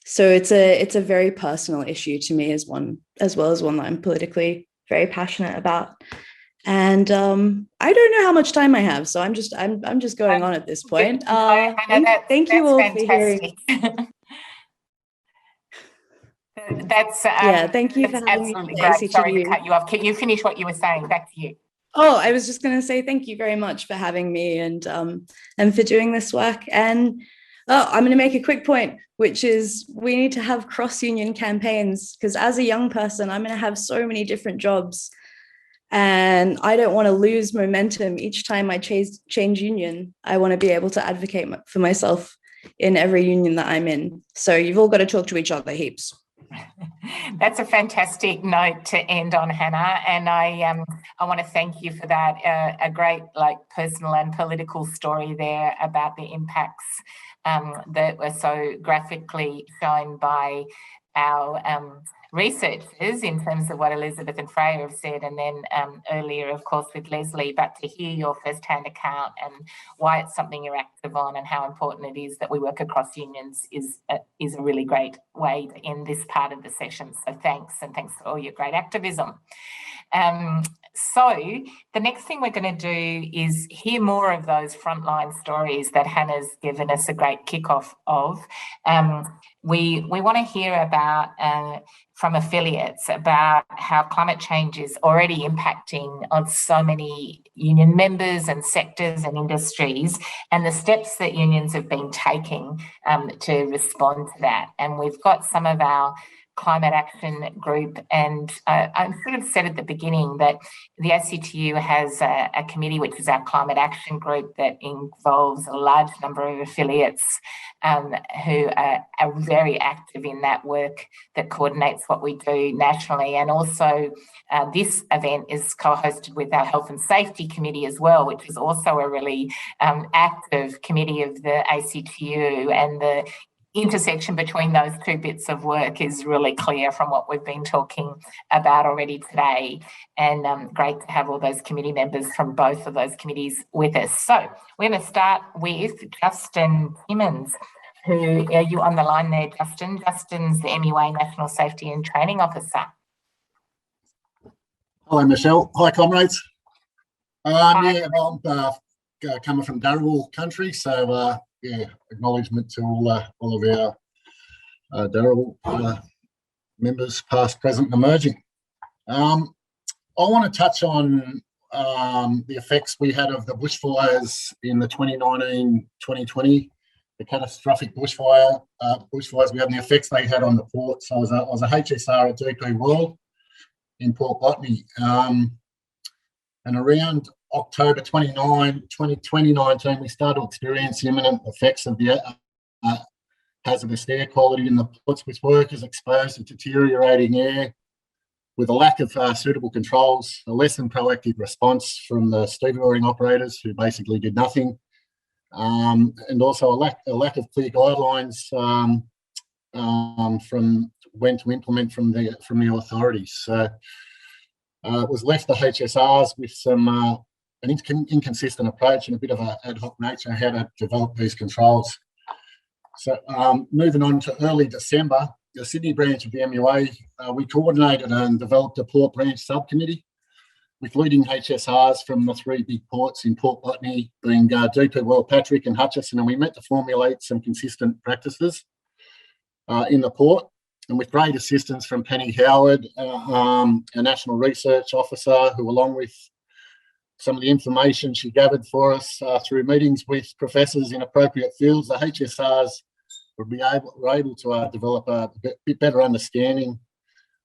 Speaker 4: So it's a very personal issue to me as well as one that I'm politically very passionate about. And I don't know how much time I have, so I'm just going on at this point. Thank you all for hearing.
Speaker 1: Thank you for having me. Great. Sorry to cut you off. Can you finish what you were saying? Back to you.
Speaker 4: Oh, I was just going to say thank you very much for having me and for doing this work. And I'm going to make a quick point, which is we need to have cross-union campaigns, because as a young person, I'm going to have so many different jobs. And I don't want to lose momentum each time I change union. I want to be able to advocate for myself in every union that I'm in. So you've all got to talk to each other heaps.
Speaker 1: That's a fantastic note to end on, Hannah, and I want to thank you for that. A great, personal and political story there about the impacts that were so graphically shown by our researchers in terms of what Elizabeth and Freya have said, and then earlier, of course, with Leslie, but to hear your first-hand account and why it's something you're active on and how important it is that we work across unions is a really great way to end this part of the session. So thanks, and thanks for all your great activism. So the next thing we're going to do is hear more of those frontline stories that Hannah's given us a great kickoff of. We want to hear about from affiliates about how climate change is already impacting on so many union members and sectors and industries, and the steps that unions have been taking to respond to that. And we've got some of our climate action group, and I sort of said at the beginning that the ACTU has a committee, which is our climate action group, that involves a large number of affiliates who are very active in that work that coordinates what we do nationally. And also this event is co-hosted with our health and safety committee as well, which is also a really active committee of the ACTU, and the intersection between those two bits of work is really clear from what we've been talking about already today, and great to have all those committee members from both of those committees with us. So we're going to start with Justin Timmins. Who are you on the line there, Justin? Justin's the MUA National Safety and Training Officer.
Speaker 5: Hello, Michelle. Hi, comrades. Yeah, I'm coming from Dharawal country, so acknowledgement to all of our Dharawal members, past, present, and emerging. I want to touch on the effects we had of the bushfires in the 2019-2020, the catastrophic bushfires we had, and the effects they had on the port. So I was a HSR at DP World in Port Botany, and around October 2019, we started to experience imminent effects of the hazardous air quality in the ports, with workers exposed to deteriorating air, with a lack of suitable controls, a less than proactive response from the stevedoring operators, who basically did nothing, and also a lack of clear guidelines from when to implement from the authorities. So it was left the HSRs with an inconsistent approach and a bit of an ad hoc nature how to develop these controls. So moving on to early December, the Sydney branch of the MUA, we coordinated and developed a port branch subcommittee with leading HSRs from the three big ports in Port Botany, being DP World, Patrick and Hutchison, and we met to formulate some consistent practices in the port. And with great assistance from Penny Howard, a National Research Officer, who, along with some of the information she gathered for us through meetings with professors in appropriate fields, the HSRs were able to develop a bit better understanding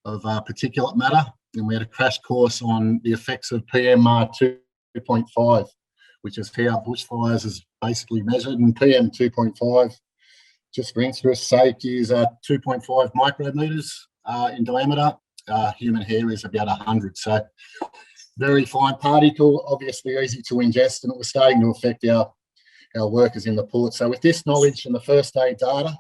Speaker 5: of particulate matter. And we had a crash course on the effects of PM 2.5, which is how bushfires is basically measured. And PM 2.5, just for instance sake, is 2.5 micrometers in diameter. Human hair is about 100. So very fine particle, obviously easy to ingest, and it was starting to affect our workers in the port. So with this knowledge and the first aid data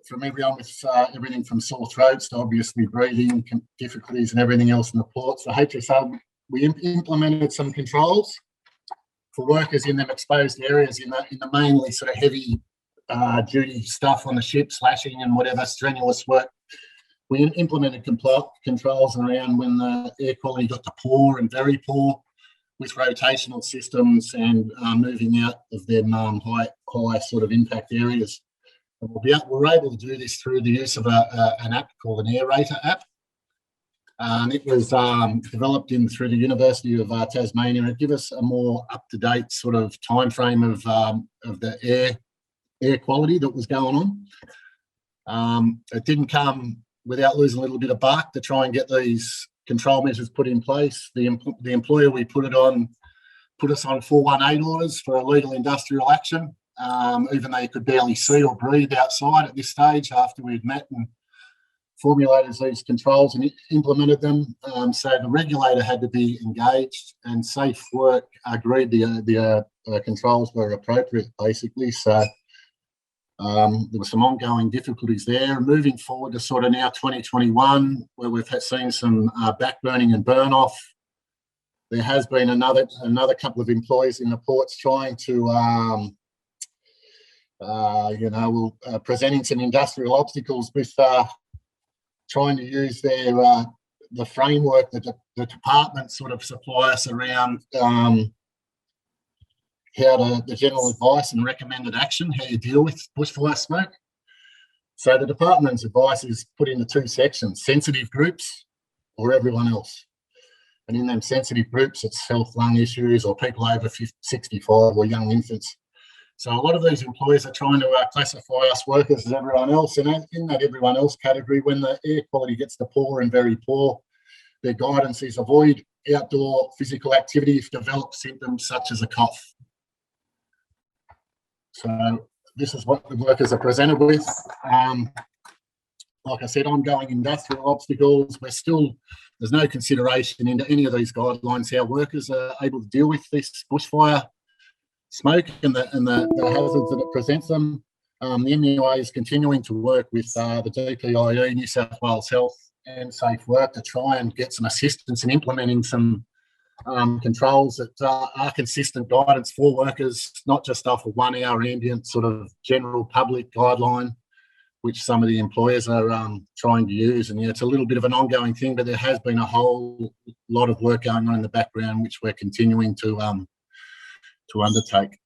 Speaker 5: from everyone with everything from sore throats to obviously breathing difficulties and everything else in the ports, the HSR, we implemented some controls for workers in them exposed areas in the mainly sort of heavy duty stuff on the ship, slashing and whatever strenuous work. We implemented controls around when the air quality got to poor and very poor, with rotational systems and moving out of them high sort of impact areas. And we're able to do this through the use of an app called an Aerator app. It was developed through the University of Tasmania. It gave us a more up-to-date sort of time frame of the air quality that was going on. It didn't come without losing a little bit of bark to try and get these control measures put in place. The employer we put us on 418 orders for illegal industrial action, even though you could barely see or breathe outside at this stage after we'd met and formulated these controls and implemented them. So the regulator had to be engaged, and Safe Work agreed the controls were appropriate, basically. So there were some ongoing difficulties there. Moving forward to sort of now 2021, where we've seen some backburning and burn off. There has been another couple of employees in the ports trying to, presenting some industrial obstacles with trying to use the framework that the department sort of supply us around the general advice and recommended action, how you deal with bushfire smoke. So the department's advice is put into two sections: sensitive groups or everyone else. And in them sensitive groups, it's health, lung issues, or people over 65 or young infants. So a lot of these employers are trying to classify us workers as everyone else. And in that everyone else category, when the air quality gets to poor and very poor, their guidance is avoid outdoor physical activity if develop symptoms such as a cough. So this is what the workers are presented with. Like I said, ongoing industrial obstacles. There's no consideration into any of these guidelines how workers are able to deal with this bushfire smoke and the hazards that it presents them. The MUA is continuing to work with the DPIE, New South Wales Health and Safe Work to try and get some assistance in implementing some controls that are consistent guidance for workers, not just off a 1 hour ambient sort of general public guideline, which some of the employers are trying to use. And it's a little bit of an ongoing thing, but there has been a whole lot of work going on in the background, which we're continuing to undertake.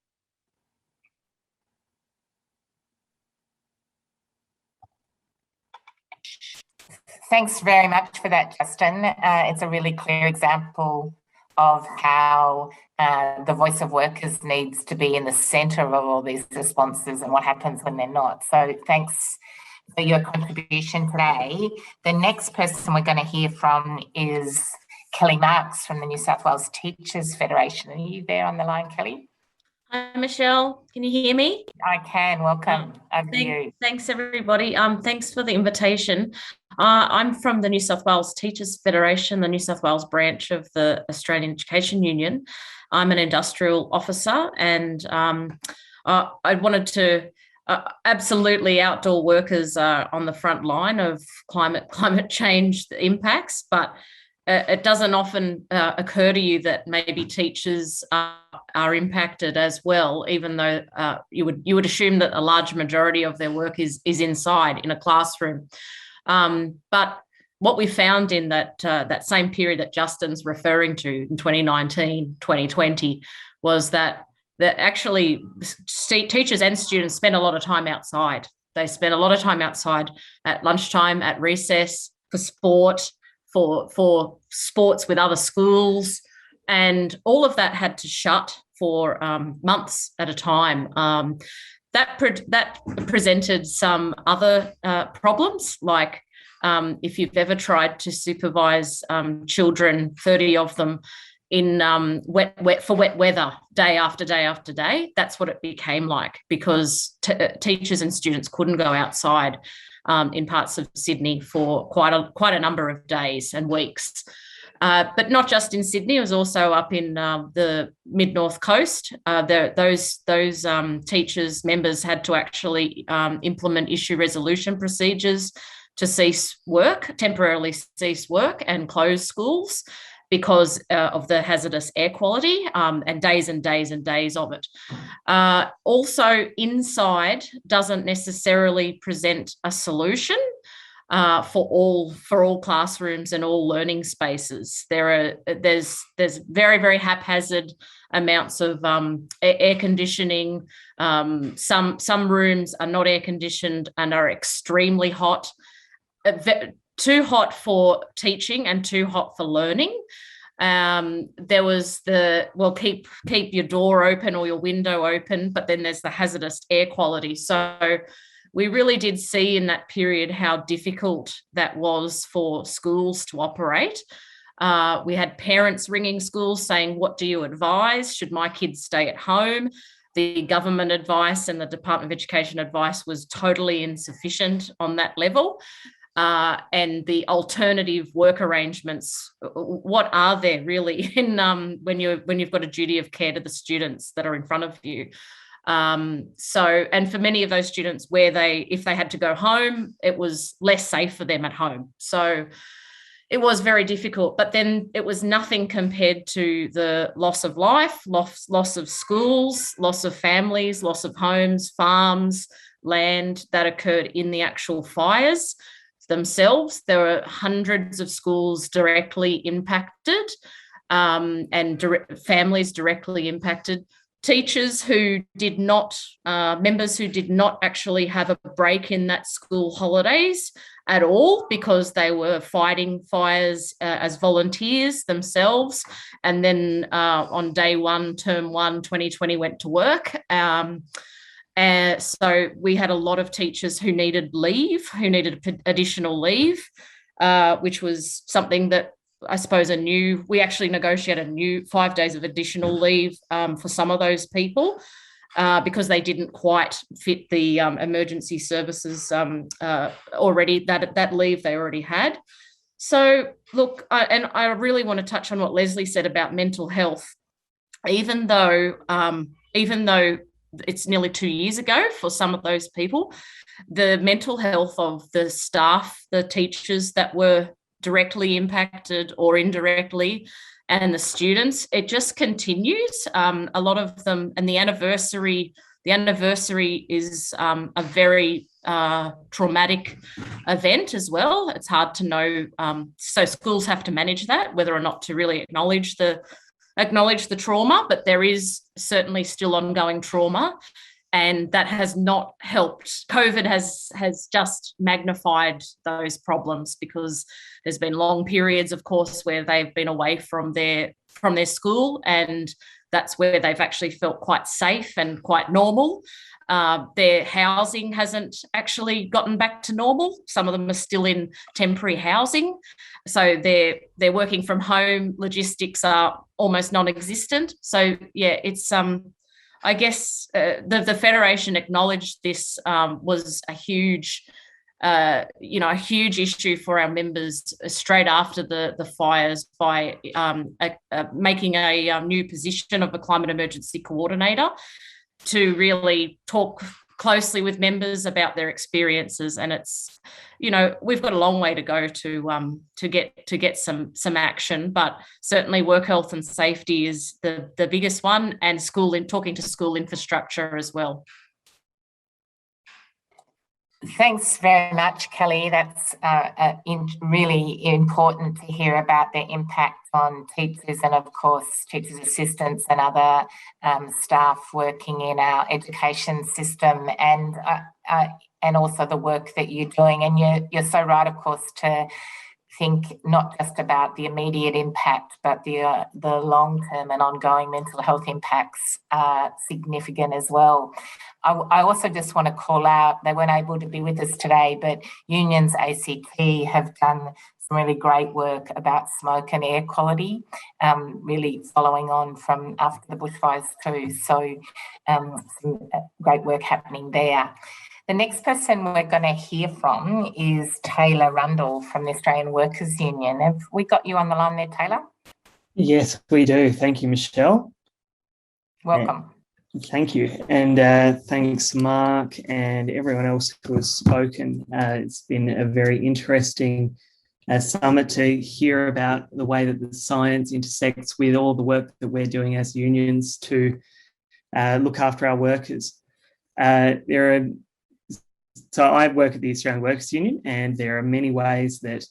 Speaker 1: Thanks very much for that, Justin. It's a really clear example of how the voice of workers needs to be in the centre of all these responses and what happens when they're not. So thanks for your contribution today. The next person we're going to hear from is Kelly Marks from the New South Wales Teachers Federation. Are you there on the line, Kelly?
Speaker 6: Hi, Michelle. Can you hear me?
Speaker 1: I can. Welcome. Over to you.
Speaker 6: Thanks, everybody. Thanks for the invitation. I'm from the New South Wales Teachers Federation, the New South Wales branch of the Australian Education Union. I'm an industrial officer, and I wanted to absolutely outdoor workers are on the front line of climate change impacts, but it doesn't often occur to you that maybe teachers are impacted as well, even though you would assume that a large majority of their work is inside in a classroom. But what we found in that same period that Justin's referring to in 2019, 2020, was that actually teachers and students spend a lot of time outside. They spend a lot of time outside at lunchtime, at recess, for sport, for sports with other schools, and all of that had to shut for months at a time. That presented some other problems, like if you've ever tried to supervise children, 30 of them, in wet weather, day after day after day, that's what it became like, because teachers and students couldn't go outside in parts of Sydney for quite a number of days and weeks. But not just in Sydney, it was also up in the mid-north coast. Those teachers, members had to actually implement issue resolution procedures to temporarily cease work and close schools because of the hazardous air quality, and days and days and days of it. Also, inside doesn't necessarily present a solution for all classrooms and all learning spaces. There's very, very haphazard amounts of air conditioning. Some rooms are not air conditioned and are extremely hot. Too hot for teaching and too hot for learning. There was keep your door open or your window open, but then there's the hazardous air quality. So we really did see in that period how difficult that was for schools to operate. We had parents ringing schools saying, what do you advise? Should my kids stay at home? The government advice and the Department of Education advice was totally insufficient on that level. And the alternative work arrangements, what are there really in when you've got a duty of care to the students that are in front of you? And for many of those students, if they had to go home, it was less safe for them at home. So it was very difficult, but then it was nothing compared to the loss of life, loss of schools, loss of families, loss of homes, farms, land that occurred in the actual fires themselves. There were hundreds of schools directly impacted, and families directly impacted. Teachers who did not, members who did not actually have a break in that school holidays at all because they were fighting fires as volunteers themselves. And then on day one, term 1, 2020 went to work. So we had a lot of teachers who needed leave, who needed additional leave, which was something that I suppose we actually negotiated a new 5 days of additional leave for some of those people because they didn't quite fit the emergency services already, that leave they already had. So look, I really want to touch on what Leslie said about mental health. Even though it's nearly 2 years ago for some of those people, the mental health of the staff, the teachers that were directly impacted or indirectly, and the students, it just continues. A lot of them, and the anniversary is a very traumatic event as well. It's hard to know. So schools have to manage that, whether or not to really acknowledge the trauma, but there is certainly still ongoing trauma. And that has not helped. COVID has just magnified those problems because there's been long periods, of course, where they've been away from their school, and that's where they've actually felt quite safe and quite normal. Their housing hasn't actually gotten back to normal. Some of them are still in temporary housing. So they're working from home. Logistics are almost non-existent. So yeah, it's I guess the Federation acknowledged this was a huge issue for our members straight after the fires by making a new position of a climate emergency coordinator to really talk closely with members about their experiences. And it's, we've got a long way to go to get some action, but certainly work health and safety is the biggest one, and talking to school infrastructure as well.
Speaker 1: Thanks very much, Kelly. That's really important to hear about the impact on teachers and, of course, teachers' assistants and other staff working in our education system, and also the work that you're doing. And you're so right, of course, to think not just about the immediate impact, but the long-term and ongoing mental health impacts are significant as well. I also just want to call out, they weren't able to be with us today, but Unions ACT have done some really great work about smoke and air quality, really following on from after the bushfires too. So some great work happening there. The next person we're going to hear from is Taylor Rundle from the Australian Workers Union. Have we got you on the line there, Taylor?
Speaker 7: Yes, we do. Thank you, Michelle.
Speaker 1: Welcome.
Speaker 7: Thank you. And thanks, Mark, and everyone else who has spoken. It's been a very interesting summit to hear about the way that the science intersects with all the work that we're doing as unions to look after our workers. So I work at the Australian Workers Union, and there are many ways that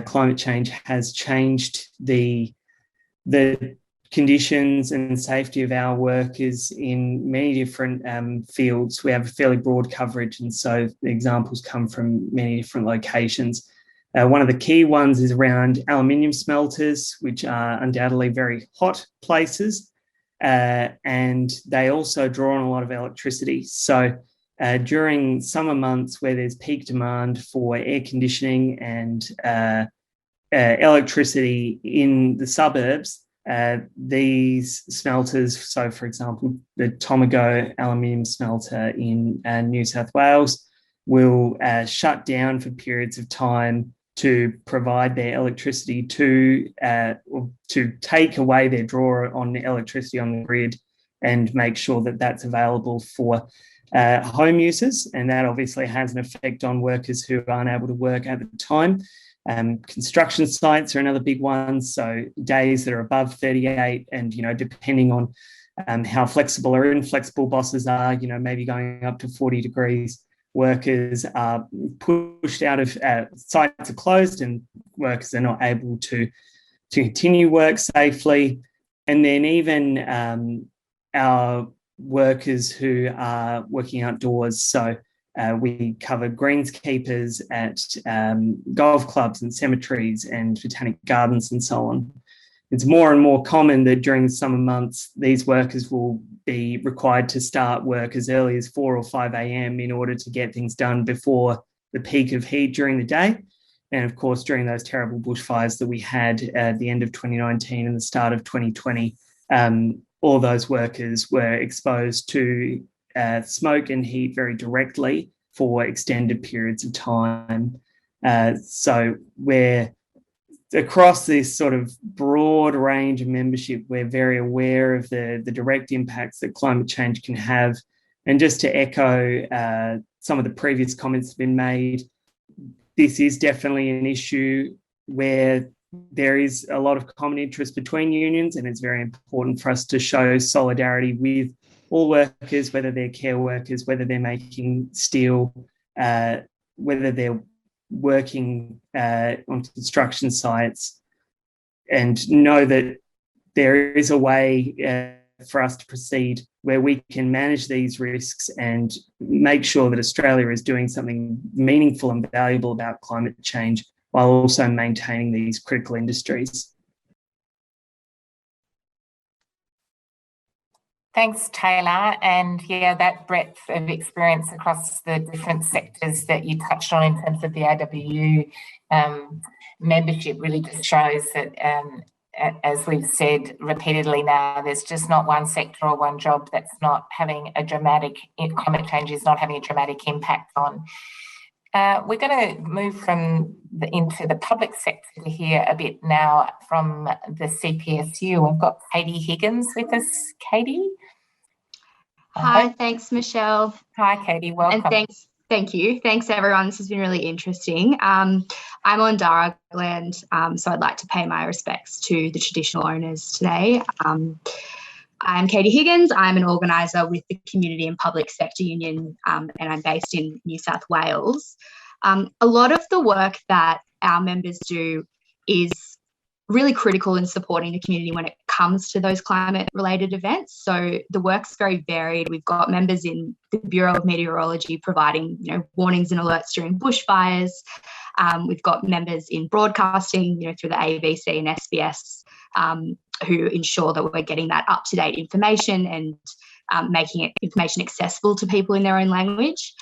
Speaker 7: climate change has changed the conditions and safety of our workers in many different fields. We have a fairly broad coverage, and so the examples come from many different locations. One of the key ones is around aluminium smelters, which are undoubtedly very hot places, and they also draw on a lot of electricity. So during summer months where there's peak demand for air conditioning and electricity in the suburbs, these smelters, so for example, the Tomago aluminium smelter in New South Wales, will shut down for periods of time to provide their electricity to take away their draw on the electricity on the grid and make sure that that's available for home users. And that obviously has an effect on workers who aren't able to work at the time. Construction sites are another big one. So days that are above 38 and, depending on how flexible or inflexible bosses are, maybe going up to 40 degrees, workers are pushed out of sites are closed and workers are not able to continue work safely. And then even our workers who are working outdoors. So we cover greenskeepers at golf clubs and cemeteries and botanic gardens and so on. It's more and more common that during the summer months, these workers will be required to start work as early as 4 or 5 a.m. in order to get things done before the peak of heat during the day. And of course, during those terrible bushfires that we had at the end of 2019 and the start of 2020, all those workers were exposed to smoke and heat very directly for extended periods of time. So we're across this sort of broad range of membership, we're very aware of the direct impacts that climate change can have. And just to echo some of the previous comments that have been made, this is definitely an issue where there is a lot of common interest between unions, and it's very important for us to show solidarity with all workers, whether they're care workers, whether they're making steel, whether they're working on construction sites, and know that there is a way for us to proceed where we can manage these risks and make sure that Australia is doing something meaningful and valuable about climate change while also maintaining these critical industries.
Speaker 1: Thanks, Taylor. And yeah, that breadth of experience across the different sectors that you touched on in terms of the AWU membership really just shows that, as we've said repeatedly now, there's just not one sector or one job that's not having a dramatic, climate change is not having a dramatic impact on. We're going to move into the public sector to hear a bit now from the CPSU. We've got Katie Higgins with us. Katie?
Speaker 8: Hi, thanks, Michelle.
Speaker 1: Hi, Katie. Welcome.
Speaker 8: And thank you. Thanks, everyone. This has been really interesting. I'm on Darug land, so I'd like to pay my respects to the traditional owners today. I'm Katie Higgins. I'm an organiser with the Community and Public Sector Union, and I'm based in New South Wales. A lot of the work that our members do is really critical in supporting the community when it comes to those climate-related events. So the work's very varied. We've got members in the Bureau of Meteorology providing, warnings and alerts during bushfires. We've got members in broadcasting, through the ABC and SBS, who ensure that we're getting that up-to-date information and making information accessible to people in their own language.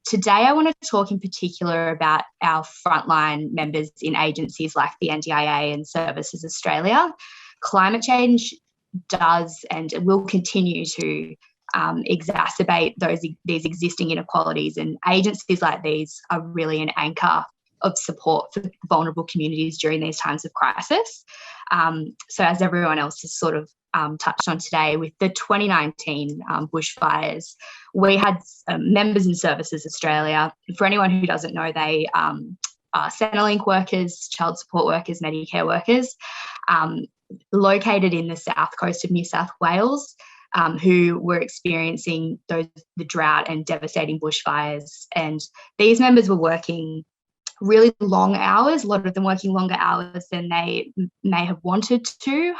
Speaker 8: Today, I want to talk in particular about our frontline members in agencies like the NDIA and Services Australia. Climate change does and will continue to exacerbate these existing inequalities, and agencies like these are really an anchor of support for vulnerable communities during these times of crisis. So as everyone else has sort of touched on today, with the 2019 bushfires, we had members in Services Australia. For anyone who doesn't know, they are Centrelink workers, child support workers, Medicare workers, located in the south coast of New South Wales, who were experiencing the drought and devastating bushfires. And these members were working really long hours, a lot of them working longer hours than they may have wanted to,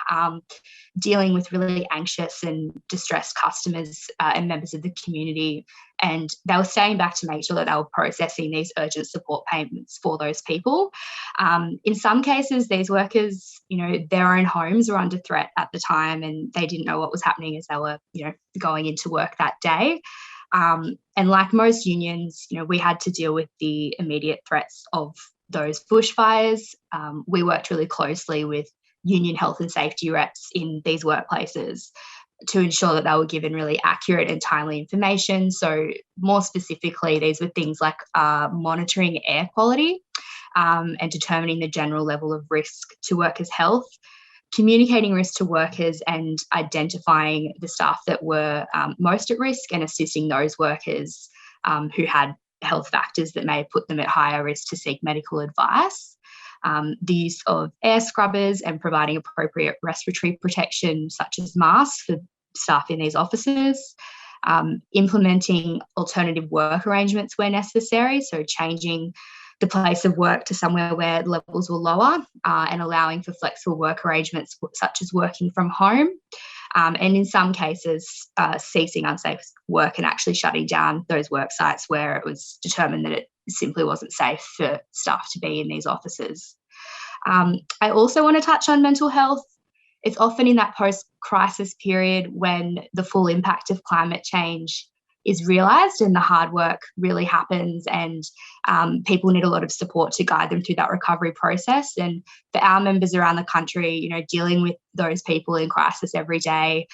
Speaker 8: dealing with really anxious and distressed customers and members of the community. And they were staying back to make sure that they were processing these urgent support payments for those people. In some cases, these workers, their own homes were under threat at the time, and they didn't know what was happening as they were, going into work that day. And like most unions, we had to deal with the immediate threats of those bushfires. We worked really closely with union health and safety reps in these workplaces to ensure that they were given really accurate and timely information. So more specifically, these were things like monitoring air quality and determining the general level of risk to workers' health, communicating risk to workers and identifying the staff that were most at risk and assisting those workers who had health factors that may put them at higher risk to seek medical advice. The use of air scrubbers and providing appropriate respiratory protection, such as masks for staff in these offices, implementing alternative work arrangements where necessary, so changing the place of work to somewhere where levels were lower and allowing for flexible work arrangements such as working from home. And in some cases, ceasing unsafe work and actually shutting down those work sites where it was determined that it simply wasn't safe for staff to be in these offices. I also want to touch on mental health. It's often in that post-crisis period when the full impact of climate change is realised and the hard work really happens, and people need a lot of support to guide them through that recovery process. And for our members around the country, you know, dealing with those people in crisis every day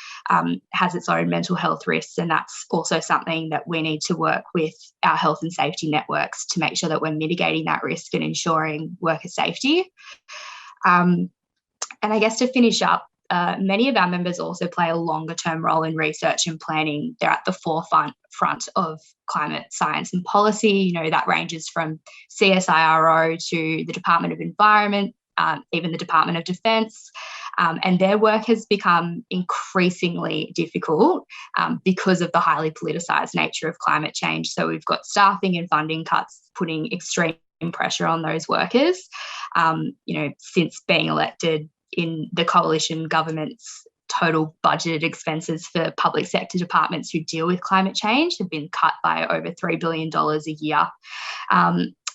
Speaker 8: has its own mental health risks, and that's also something that we need to work with our health and safety networks to make sure that we're mitigating that risk and ensuring worker safety. And I guess to finish up, many of our members also play a longer term role in research and planning. They're at the forefront of climate science and policy. You know, that ranges from CSIRO to the Department of Environment, even the Department of Defence. And their work has become increasingly difficult because of the highly politicised nature of climate change. So we've got staffing and funding cuts putting extreme pressure on those workers. You know, since being elected, in the coalition government's total budgeted expenses for public sector departments who deal with climate change have been cut by over $3 billion a year.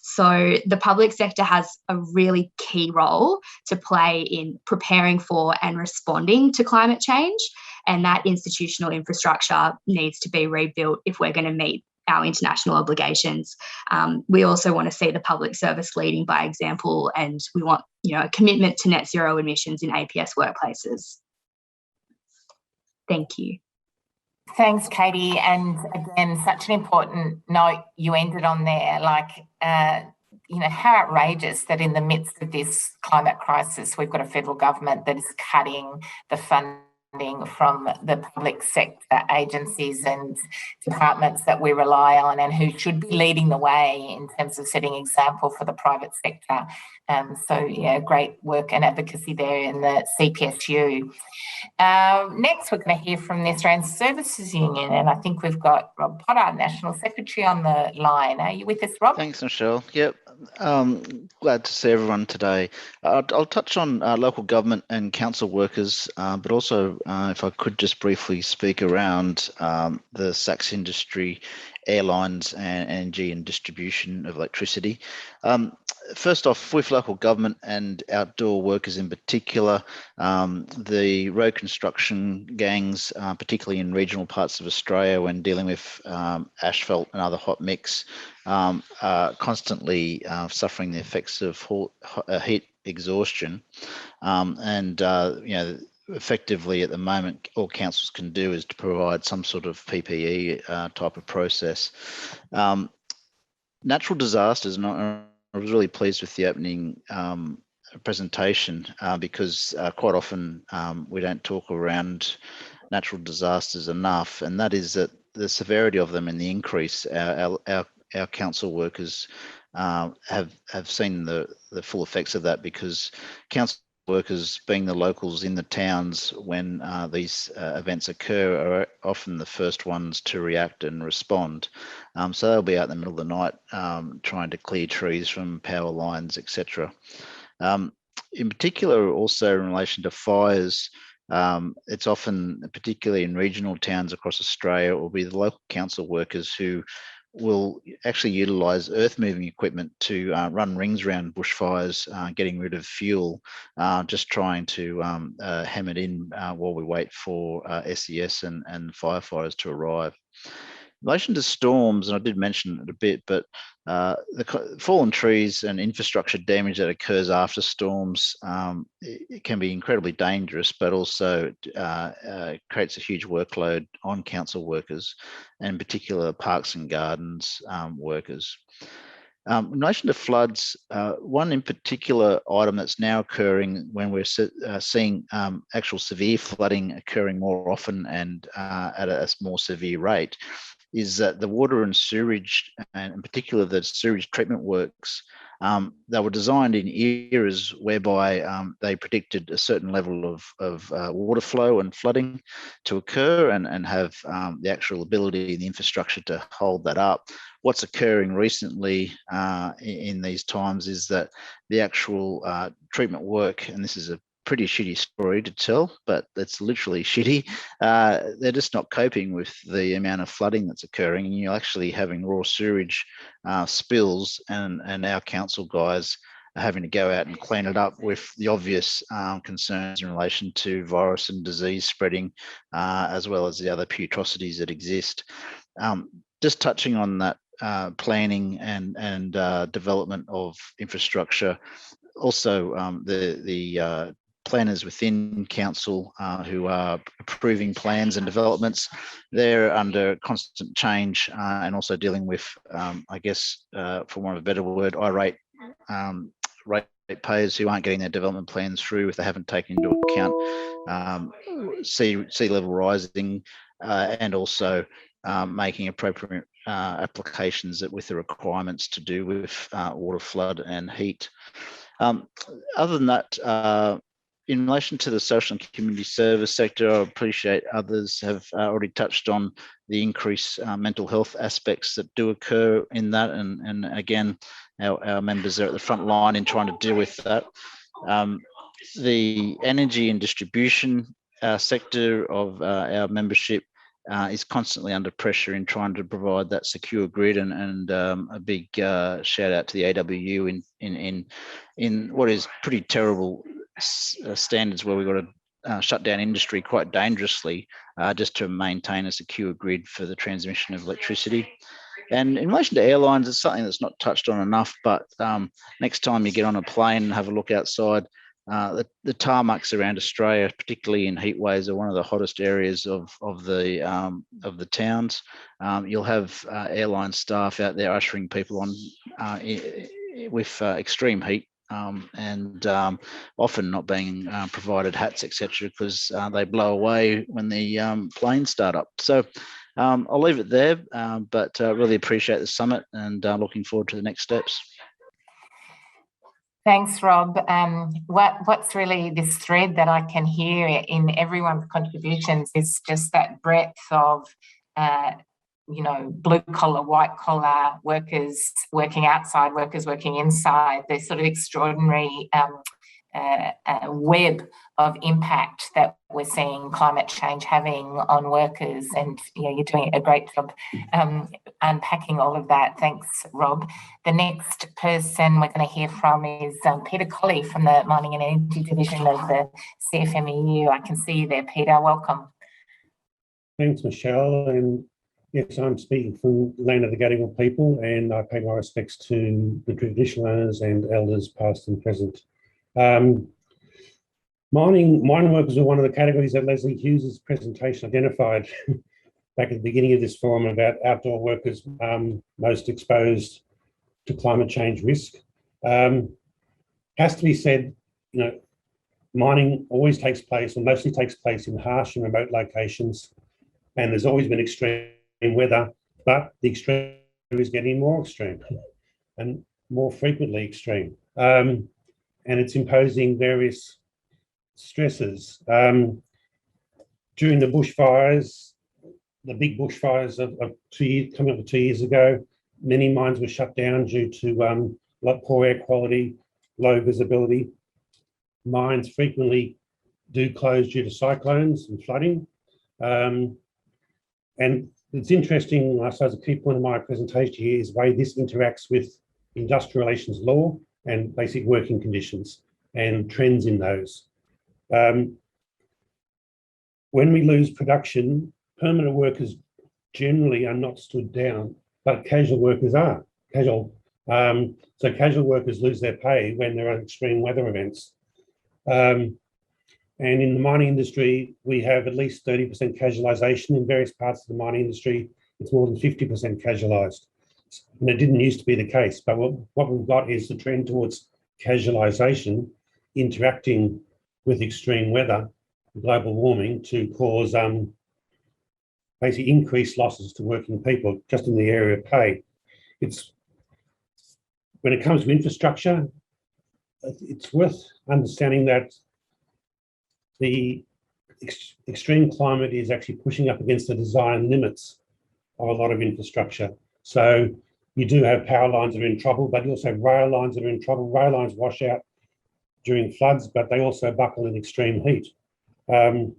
Speaker 8: So the public sector has a really key role to play in preparing for and responding to climate change, and that institutional infrastructure needs to be rebuilt if we're going to meet our international obligations. We also want to see the public service leading by example, and we want, you know, a commitment to net zero emissions in APS workplaces. Thank you.
Speaker 1: Thanks, Katie. And again, such an important note you ended on there, like, you know, how outrageous that in the midst of this climate crisis, we've got a federal government that is cutting the funding from the public sector agencies and departments that we rely on and who should be leading the way in terms of setting example for the private sector. So, yeah, great work and advocacy there in the CPSU. Next, we're going to hear from the Australian Services Union, and I think we've got Rob Potter, National Secretary, on the line. Are you with us, Rob?
Speaker 9: Thanks, Michelle. Yep. Glad to see everyone today. I'll touch on local government and council workers, but also if I could just briefly speak around the SACS industry, airlines and energy and distribution of electricity. First off, with local government and outdoor workers in particular, the road construction gangs, particularly in regional parts of Australia when dealing with asphalt and other hot mix, are constantly suffering the effects of heat exhaustion. You know, effectively at the moment, all councils can do is to provide some sort of PPE type of process. Natural disasters, and I was really pleased with the opening presentation because quite often we don't talk around natural disasters enough, and that is that the severity of them and the increase, our council workers have seen the full effects of that, because council workers, being the locals in the towns when these events occur, are often the first ones to react and respond. So they'll be out in the middle of the night trying to clear trees from power lines, etc. In particular, also in relation to fires, it's often, particularly in regional towns across Australia, it will be the local council workers who will actually utilise earth moving equipment to run rings around bushfires, getting rid of fuel, just trying to hem it in while we wait for SES and firefighters to arrive. In relation to storms, and I did mention it a bit, but the fallen trees and infrastructure damage that occurs after storms, it can be incredibly dangerous, but also creates a huge workload on council workers, and in particular parks and gardens workers. In relation to floods, one in particular item that's now occurring when we're seeing actual severe flooding occurring more often and at a more severe rate is that the water and sewerage, and in particular the sewage treatment works, they were designed in eras whereby they predicted a certain level of water flow and flooding to occur and have the actual ability and the infrastructure to hold that up. What's occurring recently in these times is that the actual treatment work, and this is a pretty shitty story to tell, but it's literally shitty. They're just not coping with the amount of flooding that's occurring, and you're actually having raw sewage spills, and our council guys are having to go out and clean it up with the obvious concerns in relation to virus and disease spreading, as well as the other putrescities that exist. Just touching on that planning and development of infrastructure, also the planners within council who are approving plans and developments, they're under constant change and also dealing with, I guess, for want of a better word, irate ratepayers who aren't getting their development plans through if they haven't taken into account sea level rising and also making appropriate applications with the requirements to do with water, flood and heat. Other than that, in relation to the social and community service sector, I appreciate others have already touched on the increased mental health aspects that do occur in that. And again, our members are at the front line in trying to deal with that. The energy and distribution sector of our membership is constantly under pressure in trying to provide that secure grid, and a big shout out to the AWU in what is pretty terrible standards where we've got to shut down industry quite dangerously just to maintain a secure grid for the transmission of electricity. And in relation to airlines, it's something that's not touched on enough, but next time you get on a plane and have a look outside, the tarmacs around Australia, particularly in heat waves, are one of the hottest areas of the towns. You'll have airline staff out there ushering people on with extreme heat, and often not being provided hats, etc., because they blow away when the planes start up. So I'll leave it there, but really appreciate the summit and looking forward to the next steps.
Speaker 1: Thanks, Rob. What's really this thread that I can hear in everyone's contributions is just that breadth of, blue collar, white collar workers working outside, workers working inside. This sort of extraordinary web of impact that we're seeing climate change having on workers, and you're doing a great job unpacking all of that. Thanks, Rob. The next person we're going to hear from is Peter Colley from the Mining and Energy Division of the CFMEU. I can see you there, Peter. Welcome.
Speaker 10: Thanks, Michelle. And yes, I'm speaking from the land of the Gadigal people, and I pay my respects to the traditional owners and elders past and present. Mining workers are one of the categories that Leslie Hughes' presentation identified back at the beginning of this forum about outdoor workers most exposed to climate change risk. Has to be said, mining always takes place, or mostly takes place, in harsh and remote locations, and there's always been extreme weather, but the extreme is getting more extreme and more frequently extreme. And it's imposing various stresses. During the bushfires, the big bushfires of coming up to 2 years ago, many mines were shut down due to poor air quality, low visibility. Mines frequently do close due to cyclones and flooding. And it's interesting, I suppose a key point of my presentation here is the way this interacts with industrial relations law and basic working conditions and trends in those. When we lose production, permanent workers generally are not stood down, but casual workers are. So casual workers lose their pay when there are extreme weather events. And in the mining industry, we have at least 30% casualisation. In various parts of the mining industry, it's more than 50% casualised. And it didn't used to be the case, but what we've got is the trend towards casualisation interacting with extreme weather, global warming, to cause basically increased losses to working people just in the area of pay. When it comes to infrastructure, it's worth understanding that the extreme climate is actually pushing up against the design limits of a lot of infrastructure. So you do have power lines that are in trouble, but you also have rail lines that are in trouble. Rail lines wash out during floods, but they also buckle in extreme heat. And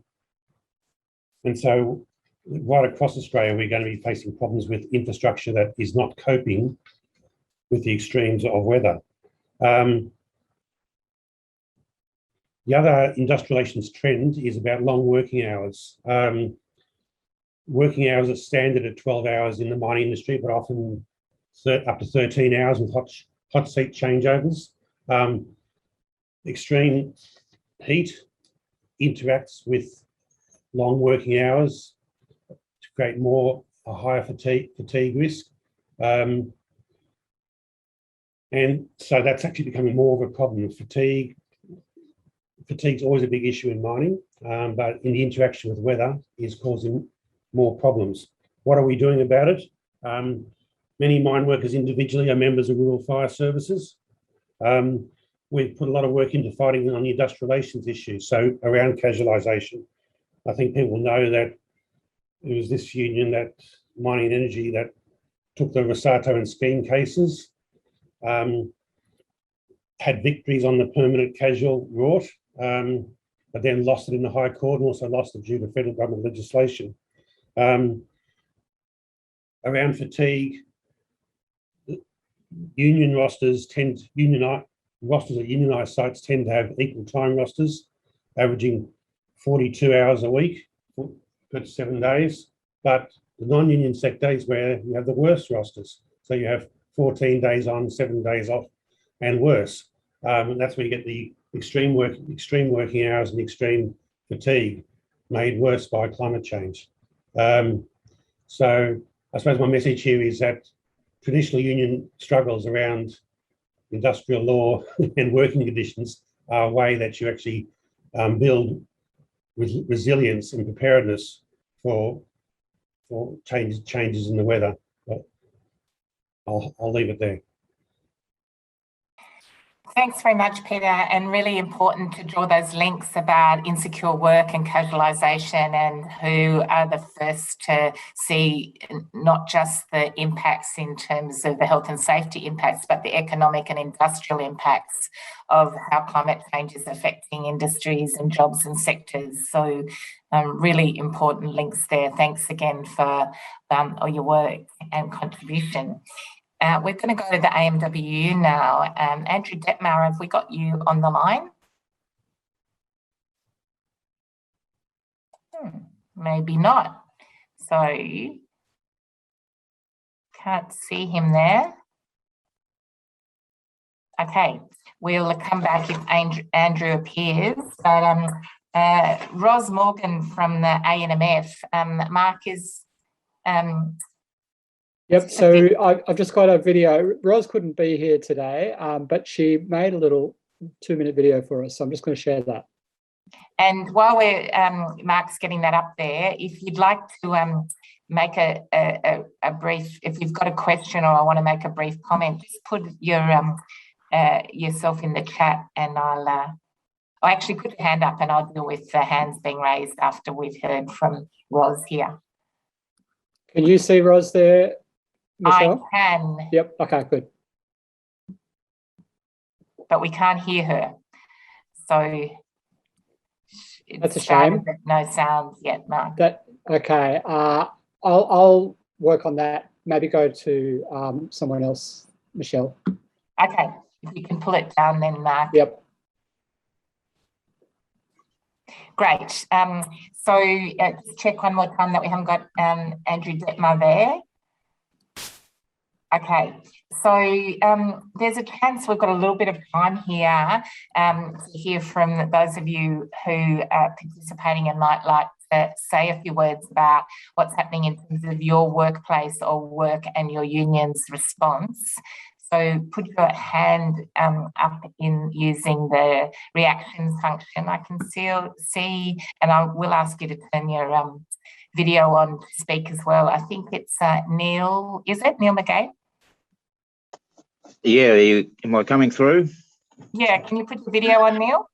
Speaker 10: so right across Australia, we're going to be facing problems with infrastructure that is not coping with the extremes of weather. The other industrial relations trend is about long working hours. Working hours are standard at 12 hours in the mining industry, but often up to 13 hours with hot seat changeovers. Extreme heat interacts with long working hours to create a higher fatigue risk. And so that's actually becoming more of a problem. Fatigue's always a big issue in mining, but in the interaction with weather is causing more problems. What are we doing about it? Many mine workers individually are members of rural fire services. We've put a lot of work into fighting on the industrial relations issues, so around casualisation. I think people know that it was this union, that Mining and Energy, that took the Rosato and Scheme cases, had victories on the permanent casual rort, but then lost it in the High Court and also lost it due to federal government legislation. Around fatigue, union rosters at unionised sites tend to have equal time rosters, averaging 42 hours a week for 7 days. But the non-union sector is where you have the worst rosters. So you have 14 days on, 7 days off, and worse. And that's where you get the extreme working hours and extreme fatigue made worse by climate change. So I suppose my message here is that traditional union struggles around industrial law and working conditions are a way that you actually build resilience and preparedness for changes in the weather. But I'll leave it there.
Speaker 1: Thanks very much, Peter, and really important to draw those links about insecure work and casualisation, and who are the first to see not just the impacts in terms of the health and safety impacts, but the economic and industrial impacts of how climate change is affecting industries and jobs and sectors. So really important links there. Thanks again for all your work and contribution. We're going to go to the AMWU now. Andrew Detmar, have we got you on the line? Maybe not. So, can't see him there. Okay, we'll come back if Andrew appears. But Ros Morgan from the ANMF, Mark is...
Speaker 11: Yep, so I've just got a video. Ros couldn't be here today, but she made a little 2-minute video for us, so I'm just going to share that.
Speaker 1: And while we're Mark's getting that up there, if you'd like to make a brief, if you've got a question or I want to make a brief comment, just put your yourself in the chat, and I'll actually put your hand up, and I'll deal with the hands being raised after we've heard from Ros here.
Speaker 11: Can you see Ros there, Michelle?
Speaker 1: I can.
Speaker 11: Yep. Okay, good.
Speaker 1: But we can't hear her. So
Speaker 11: that's a shame.
Speaker 1: No sounds yet, Mark.
Speaker 11: Okay. I'll work on that. Maybe go to someone else, Michelle.
Speaker 1: Okay. If you can pull it down then, Mark.
Speaker 11: Yep.
Speaker 1: Great. So just check one more time that we haven't got Andrew Detmar there. Okay, so there's a chance we've got a little bit of time here to hear from those of you who are participating and might like to say a few words about what's happening in terms of your workplace or work and your union's response. So put your hand up in using the reactions function. I can see, and I will ask you to turn your video on to speak as well. I think it's Neil, is it Neil McGay?
Speaker 12: Yeah, am I coming through?
Speaker 1: Yeah, can you put your video on, Neil?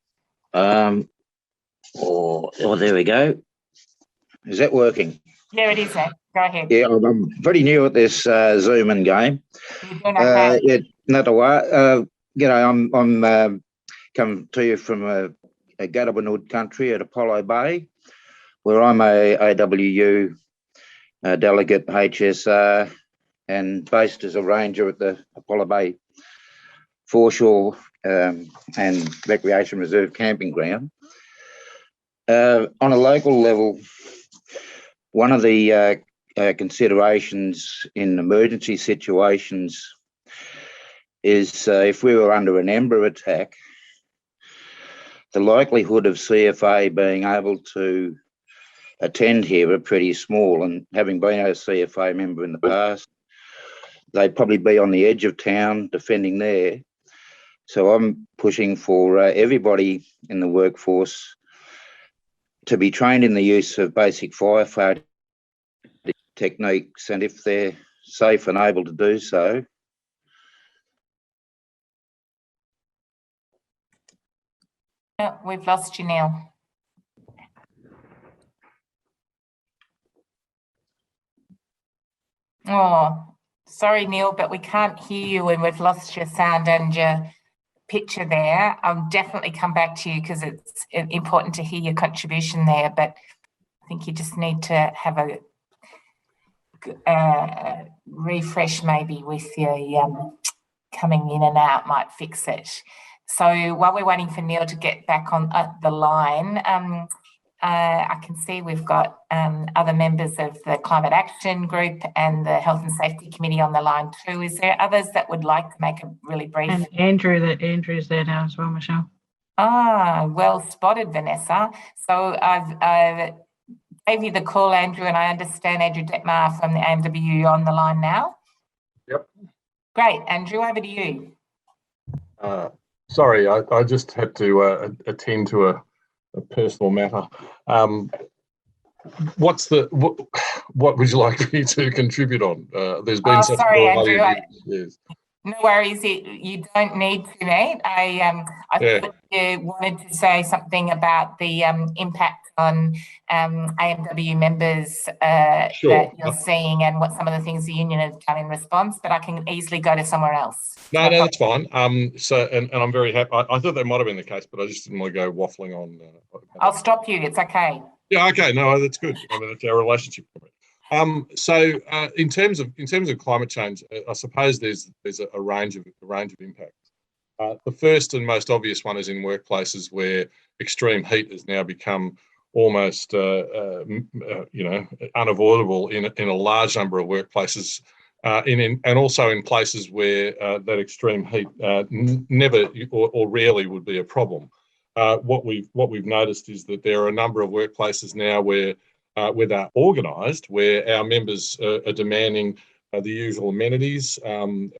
Speaker 12: Oh, there we go. Is that working?
Speaker 1: Yeah, it is, mate. Go ahead.
Speaker 12: Yeah, I'm pretty new at this Zoom and game.
Speaker 1: You're doing okay.
Speaker 12: Yeah, not a while. I'm coming to you from a Gadibanud country at Apollo Bay, where I'm a AWU delegate HSR and based as a ranger at the Apollo Bay Foreshore and Recreation Reserve Camping Ground. On a local level, one of the considerations in emergency situations is if we were under an Ember attack, the likelihood of CFA being able to attend here are pretty small. And having been a CFA member in the past, they'd probably be on the edge of town defending there. So I'm pushing for everybody in the workforce to be trained in the use of basic firefighting techniques, and if they're safe and able to do so.
Speaker 1: Oh, we've lost you, Neil. Oh, sorry, Neil, but we can't hear you and we've lost your sound and your picture there. I'll definitely come back to you because it's important to hear your contribution there, but I think you just need to have a refresh maybe with your coming in and out might fix it. So while we're waiting for Neil to get back on the line, I can see we've got other members of the Climate Action Group and the Health and Safety Committee on the line too. Is there others that would like to make a really brief?
Speaker 13: And Andrew's there now as well, Michelle.
Speaker 1: Ah, well spotted, Vanessa. So I've gave you the call, Andrew, and I understand Andrew Detmar from the AMWU on the line now.
Speaker 14: Yep.
Speaker 1: Great, Andrew, over to you.
Speaker 14: Sorry, I just had to attend to a personal matter. What would you like me to contribute on? There's been such
Speaker 1: sorry, Andrew.
Speaker 14: Yes.
Speaker 1: No worries. You don't need to, mate. I thought you wanted to say something about the impact on AMW members that you're seeing and what some of the things the union has done in response, but I can easily go to somewhere else.
Speaker 14: No, that's fine. So I'm very happy. I thought that might have been the case, but I just didn't want to go waffling on.
Speaker 1: I'll stop you. It's okay.
Speaker 14: Yeah, okay. No, that's good. I mean, it's our relationship. So in terms of climate change, I suppose there's a range of impacts. The first and most obvious one is in workplaces where extreme heat has now become almost unavoidable in a large number of workplaces, and also in places where that extreme heat never or rarely would be a problem. What we've noticed is that there are a number of workplaces now where they're organised, where our members are demanding the usual amenities when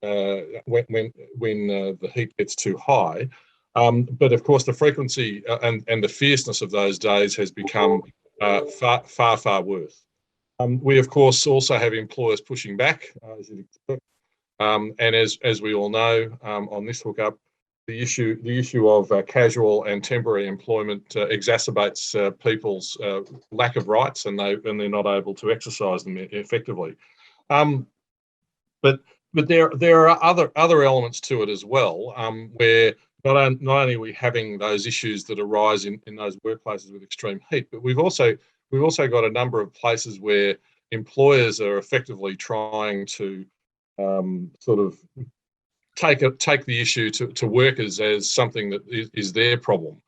Speaker 14: the heat gets too high. But of course, the frequency and the fierceness of those days has become far worse. We of course also have employers pushing back, as you'd expect, and as we all know, on this hookup, the issue of casual and temporary employment exacerbates people's lack of rights, and they're not able to exercise them effectively. But there are other elements to it as well, where not only are we having those issues that arise in those workplaces with extreme heat, but we've also got a number of places where employers are effectively trying to sort of take the issue to workers as something that is their problem.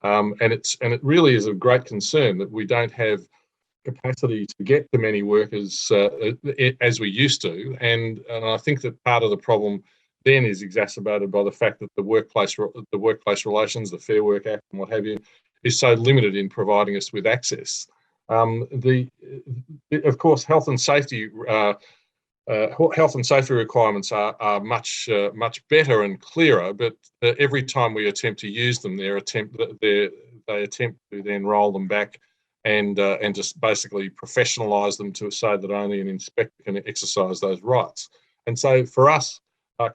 Speaker 14: And it really is of great concern that we don't have capacity to get to many workers as we used to. And I think that part of the problem then is exacerbated by the fact that the workplace relations, the Fair Work Act and what have you, is so limited in providing us with access. Of course, health and safety requirements are much better and clearer, but every time we attempt to use them, they attempt to then roll them back and just basically professionalise them to say that only an inspector can exercise those rights. And so for us,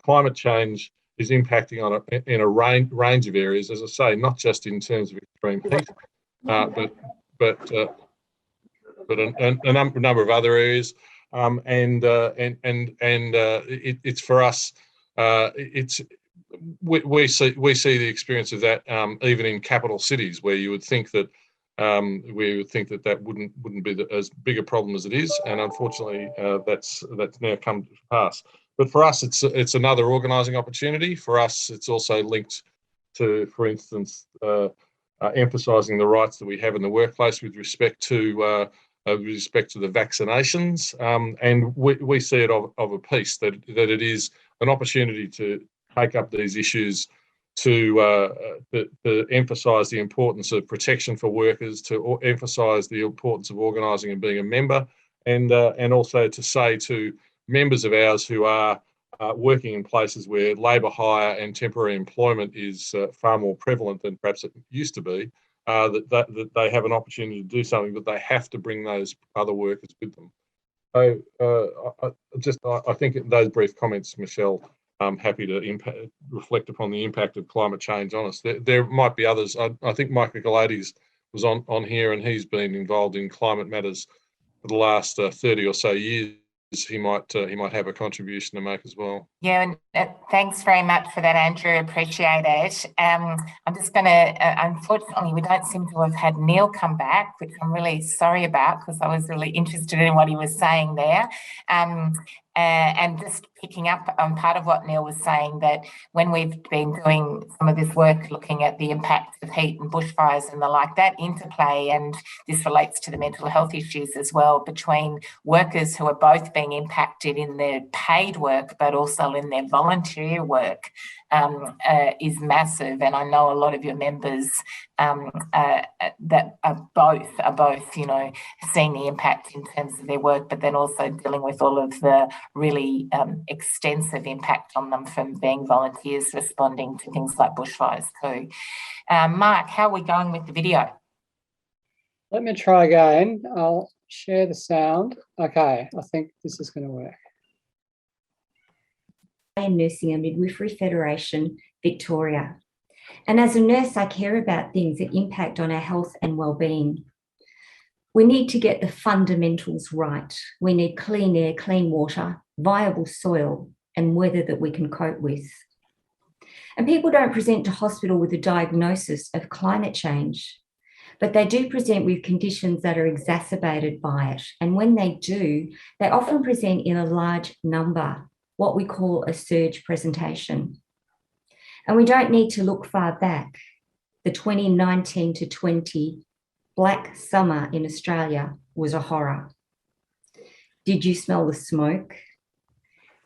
Speaker 14: climate change is impacting on in a range of areas, as I say, not just in terms of extreme heat, but a number of other areas. It's for us. We see the experience of that even in capital cities, where you would think that that wouldn't be as big a problem as it is, and unfortunately that's now come to pass. But for us, it's another organising opportunity. For us, it's also linked to, for instance, emphasising the rights that we have in the workplace with respect to the vaccinations, and we see it of a piece that it is an opportunity to take up these issues, to emphasise the importance of protection for workers, to emphasise the importance of organising and being a member, and also to say to members of ours who are working in places where labour hire and temporary employment is far more prevalent than perhaps it used to be, that they have an opportunity to do something, but they have to bring those other workers with them. So I think those brief comments, Michelle, I'm happy to reflect upon the impact of climate change on us. There might be others. I think Mike Nicolaides was on here, and he's been involved in climate matters for the last 30 or so years. He might have a contribution to make as well.
Speaker 1: Yeah, and thanks very much for that, Andrew. Appreciate it. I'm just going to, unfortunately, we don't seem to have had Neil come back, which I'm really sorry about, because I was really interested in what he was saying there. And just picking up on part of what Neil was saying, that when we've been doing some of this work looking at the impacts of heat and bushfires and the like, that interplay, and this relates to the mental health issues as well, between workers who are both being impacted in their paid work but also in their volunteer work, is massive. And I know a lot of your members that are both, you know, seeing the impact in terms of their work, but then also dealing with all of the really extensive impact on them from being volunteers responding to things like bushfires too. Mark, how are we going with the video?
Speaker 11: Let me try again. I'll share the sound. Okay, I think this is going to work.
Speaker 15: Nursing and Midwifery Federation, Victoria. And as a nurse, I care about things that impact on our health and well-being. We need to get the fundamentals right. We need clean air, clean water, viable soil, and weather that we can cope with. And people don't present to hospital with a diagnosis of climate change, but they do present with conditions that are exacerbated by it. And when they do, they often present in a large number, what we call a surge presentation. And we don't need to look far back. The 2019 to 20 black summer in Australia was a horror. Did you smell the smoke?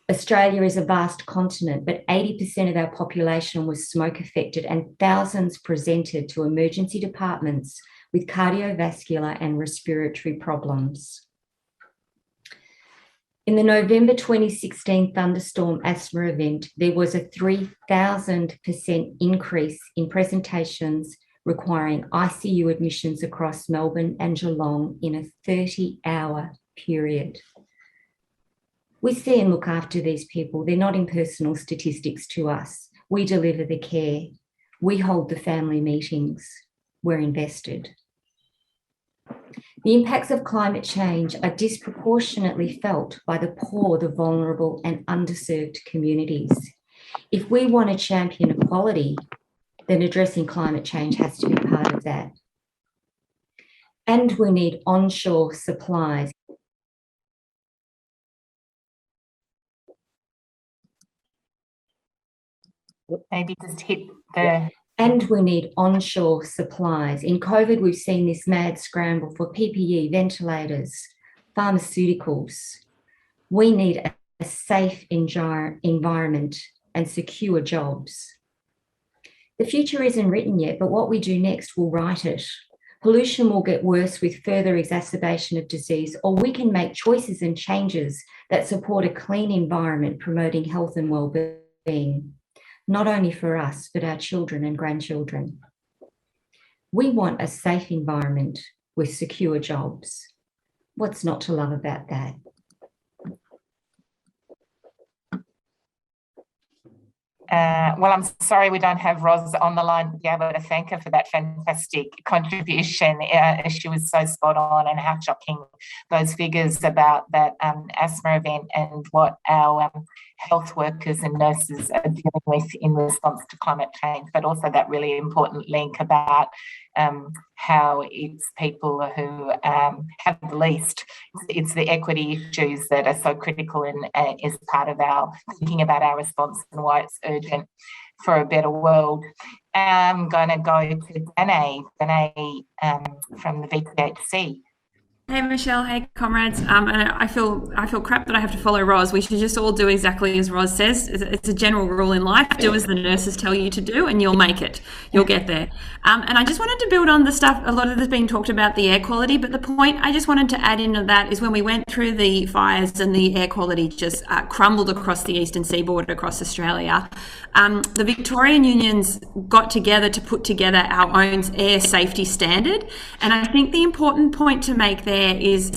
Speaker 15: Australia is a vast continent, but 80% of our population was smoke affected, and thousands presented to emergency departments with cardiovascular and respiratory problems. In the November 2016 thunderstorm asthma event, there was a 3,000% increase in presentations requiring ICU admissions across Melbourne and Geelong in a 30-hour period. We see and look after these people. They're not impersonal statistics to us. We deliver the care. We hold the family meetings. We're invested. The impacts of climate change are disproportionately felt by the poor, the vulnerable, and underserved communities. If we want to champion equality, then addressing climate change has to be part of that. And we need onshore supplies.
Speaker 1: Maybe just hit the
Speaker 15: And we need onshore supplies. In COVID, we've seen this mad scramble for PPE, ventilators, pharmaceuticals. We need a safe environment and secure jobs. The future isn't written yet, but what we do next will write it. Pollution will get worse with further exacerbation of disease, or we can make choices and changes that support a clean environment, promoting health and well-being, not only for us, but our children and grandchildren. We want a safe environment with secure jobs. What's not to love about that?
Speaker 1: Well, I'm sorry we don't have Ros on the line to be able to thank her for that fantastic contribution. She was so spot on, and how shocking those figures about that asthma event and what our health workers and nurses are dealing with in response to climate change, but also that really important link about how it's people who have the least. It's the equity issues that are so critical and is part of our thinking about our response and why it's urgent for a better world. I'm going to go to Danae from the VPHC.
Speaker 16: Hey Michelle, hey comrades. And I feel crap that I have to follow Ros. We should just all do exactly as Ros says. It's a general rule in life. Do as the nurses tell you to do, and you'll make it. You'll get there. And I just wanted to build on the stuff. A lot of this being talked about the air quality, but the point I just wanted to add into that is when we went through the fires and the air quality just crumbled across the eastern seaboard across Australia. The Victorian unions got together to put together our own air safety standard, and I think the important point to make there is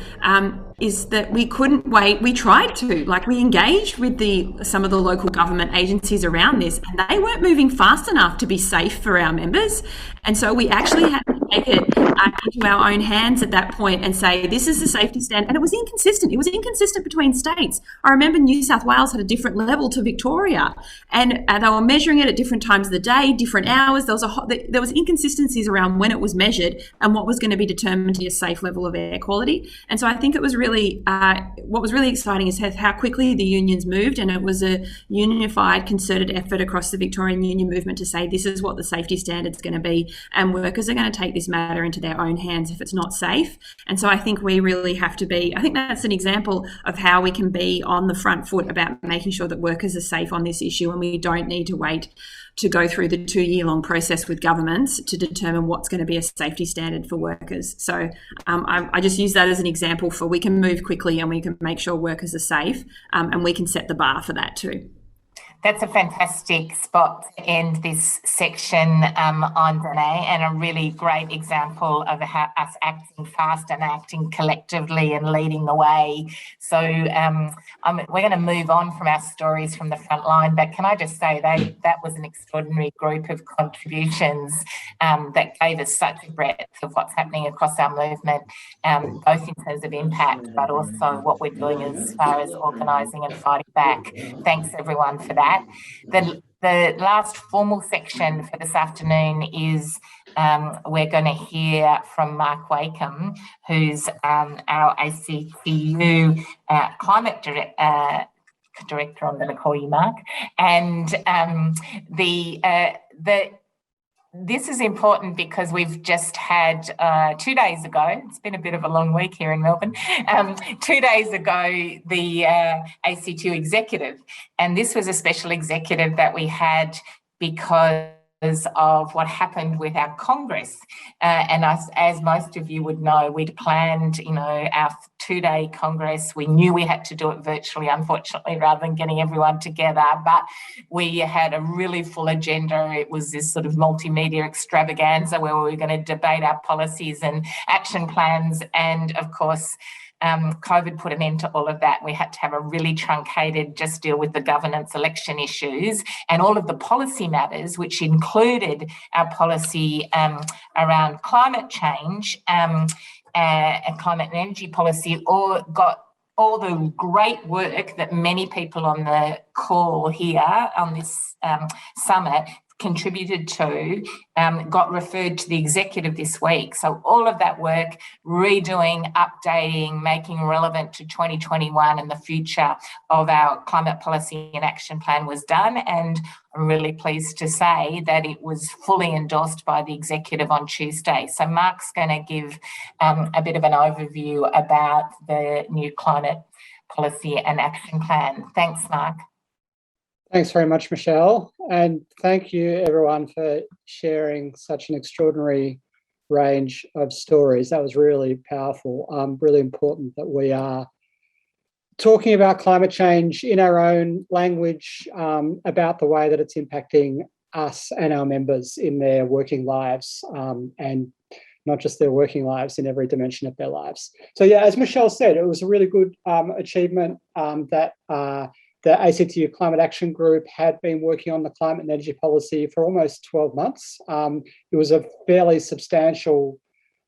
Speaker 16: that we couldn't wait. We tried to, we engaged with some of the local government agencies around this, and they weren't moving fast enough to be safe for our members. And so we actually had to take it into our own hands at that point and say, this is the safety standard. And it was inconsistent. It was inconsistent between states. I remember New South Wales had a different level to Victoria, and they were measuring it at different times of the day, different hours. There was inconsistencies around when it was measured and what was going to be determined to be a safe level of air quality. And so I think it was really, what was really exciting is how quickly the unions moved, and it was a unified, concerted effort across the Victorian union movement to say this is what the safety standard's going to be, and workers are going to take this matter into their own hands if it's not safe. And so I think we really have to be, I think that's an example of how we can be on the front foot about making sure that workers are safe on this issue, and we don't need to wait to go through the 2-year-long process with governments to determine what's going to be a safety standard for workers. So I just use that as an example for we can move quickly and we can make sure workers are safe, and we can set the bar for that too.
Speaker 1: That's a fantastic spot to end this section on, Danae, and a really great example of how us acting fast and acting collectively and leading the way. So we're going to move on from our stories from the front line, but can I just say that was an extraordinary group of contributions that gave us such a breadth of what's happening across our movement, both in terms of impact, but also what we're doing as far as organising and fighting back. Thanks everyone for that. The last formal section for this afternoon is we're going to hear from Mark Wakeham, who's our ACTU climate director. I'm going to call you Mark, and this is important because we've just had 2 days ago, it's been a bit of a long week here in Melbourne, 2 days ago, the ACTU executive. And this was a special executive that we had because of what happened with our Congress. And us, as most of you would know, we'd planned, our 2-day Congress. We knew we had to do it virtually, unfortunately, rather than getting everyone together. But we had a really full agenda. It was this sort of multimedia extravaganza where we were going to debate our policies and action plans. And of course, COVID put an end to all of that. We had to have a really truncated, just deal with the governance election issues and all of the policy matters, which included our policy around climate change and climate and energy policy, or got all the great work that many people on the call here on this summit contributed to got referred to the executive this week. So all of that work, redoing, updating, making relevant to 2021 and the future of our climate policy and action plan was done. And I'm really pleased to say that it was fully endorsed by the executive on Tuesday. So Mark's going to give a bit of an overview about the new climate policy and action plan. Thanks, Mark.
Speaker 11: Thanks very much, Michelle. And thank you, everyone, for sharing such an extraordinary range of stories. That was really powerful, really important that we are talking about climate change in our own language, about the way that it's impacting us and our members in their working lives, and not just their working lives, in every dimension of their lives. So yeah, as Michelle said, it was a really good achievement that the ACTU Climate Action Group had been working on the climate and energy policy for almost 12 months. It was a fairly substantial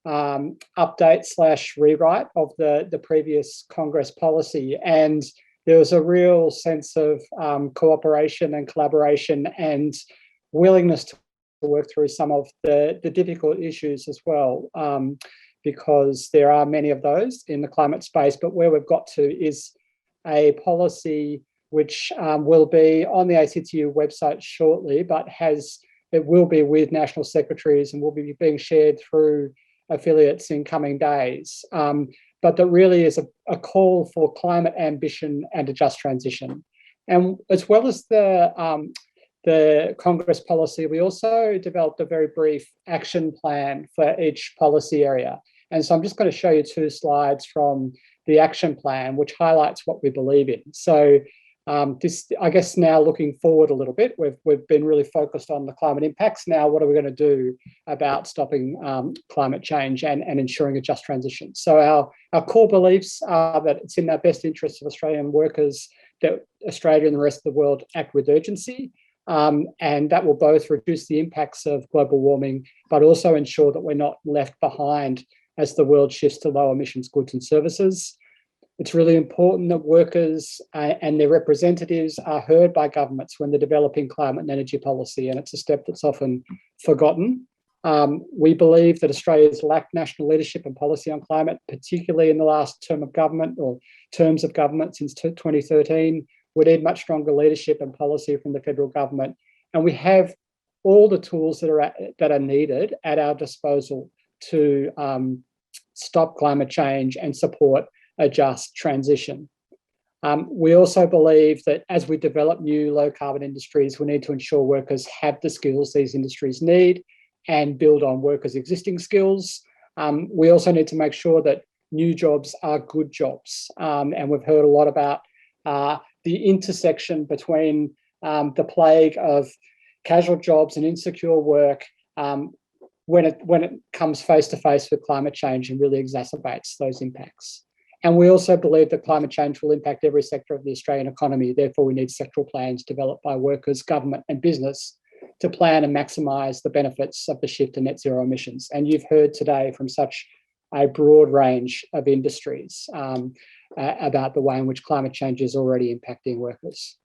Speaker 11: update / rewrite of the previous Congress policy. And there was a real sense of cooperation and collaboration and willingness to work through some of the difficult issues as well, because there are many of those in the climate space. But where we've got to is a policy which will be on the ACTU website shortly, but it will be with national secretaries and will be being shared through affiliates in coming days. But that really is a call for climate ambition and a just transition. And as well as the Congress policy, we also developed a very brief action plan for each policy area. And so I'm just going to show you 2 slides from the action plan, which highlights what we believe in. So this, I guess, now looking forward a little bit, we've been really focused on the climate impacts. Now, what are we going to do about stopping climate change and ensuring a just transition? So our core beliefs are that it's in the best interest of Australian workers that Australia and the rest of the world act with urgency. And that will both reduce the impacts of global warming, but also ensure that we're not left behind as the world shifts to low emissions goods and services. It's really important that workers and their representatives are heard by governments when they're developing climate and energy policy, and it's a step that's often forgotten. We believe that Australia's lacked national leadership and policy on climate, particularly in the last term of government or terms of government since 2013. We need much stronger leadership and policy from the federal government, and we have all the tools that are needed at our disposal to stop climate change and support a just transition. We also believe that as we develop new low carbon industries, we need to ensure workers have the skills these industries need and build on workers' existing skills. We also need to make sure that new jobs are good jobs. And we've heard a lot about the intersection between the plague of casual jobs and insecure work when it comes face to face with climate change and really exacerbates those impacts. And we also believe that climate change will impact every sector of the Australian economy. Therefore, we need sectoral plans developed by workers, government and business to plan and maximise the benefits of the shift to net zero emissions. And you've heard today from such a broad range of industries about the way in which climate change is already impacting workers.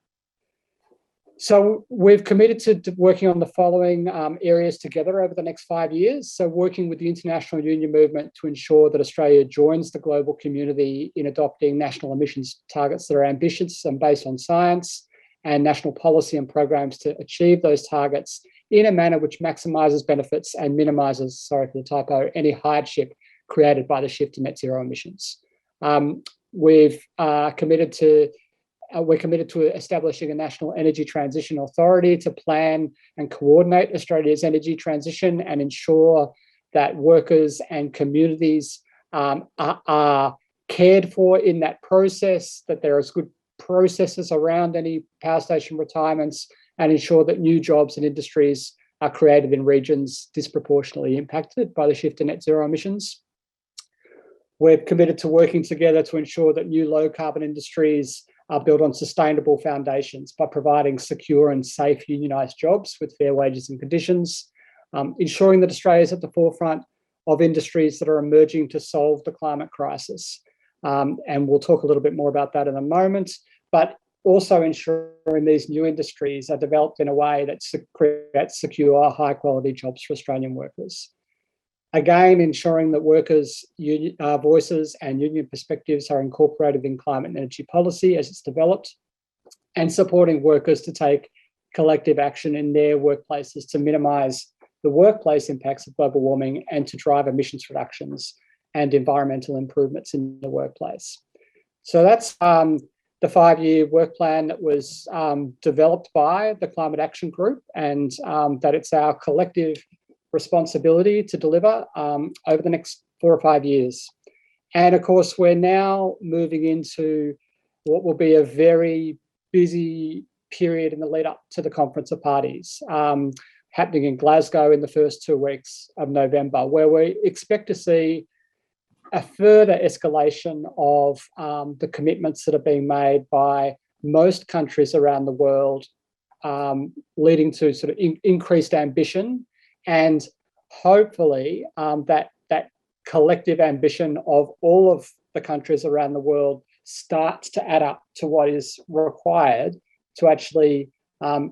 Speaker 11: So we've committed to working on the following areas together over the next 5 years. So working with the International Union Movement to ensure that Australia joins the global community in adopting national emissions targets that are ambitious and based on science, and national policy and programs to achieve those targets in a manner which maximises benefits and minimises, sorry for the typo, any hardship created by the shift to net zero emissions. We're committed to establishing a national energy transition authority to plan and coordinate Australia's energy transition and ensure that workers and communities are cared for in that process, that there is good processes around any power station retirements, and ensure that new jobs and industries are created in regions disproportionately impacted by the shift to net zero emissions. We're committed to working together to ensure that new low carbon industries are built on sustainable foundations by providing secure and safe unionised jobs with fair wages and conditions, ensuring that Australia is at the forefront of industries that are emerging to solve the climate crisis. And we'll talk a little bit more about that in a moment. But also ensuring these new industries are developed in a way that creates secure, high-quality jobs for Australian workers. Again, ensuring that workers' voices and union perspectives are incorporated in climate and energy policy as it's developed, and supporting workers to take collective action in their workplaces to minimise the workplace impacts of global warming and to drive emissions reductions and environmental improvements in the workplace. So that's the 5-year work plan that was developed by the Climate Action Group, and that it's our collective responsibility to deliver over the next 4 or 5 years. And of course, we're now moving into what will be a very busy period in the lead up to the Conference of Parties, happening in Glasgow in the first 2 weeks of November, where we expect to see a further escalation of the commitments that are being made by most countries around the world, leading to sort of increased ambition, and hopefully that collective ambition of all of the countries around the world starts to add up to what is required to actually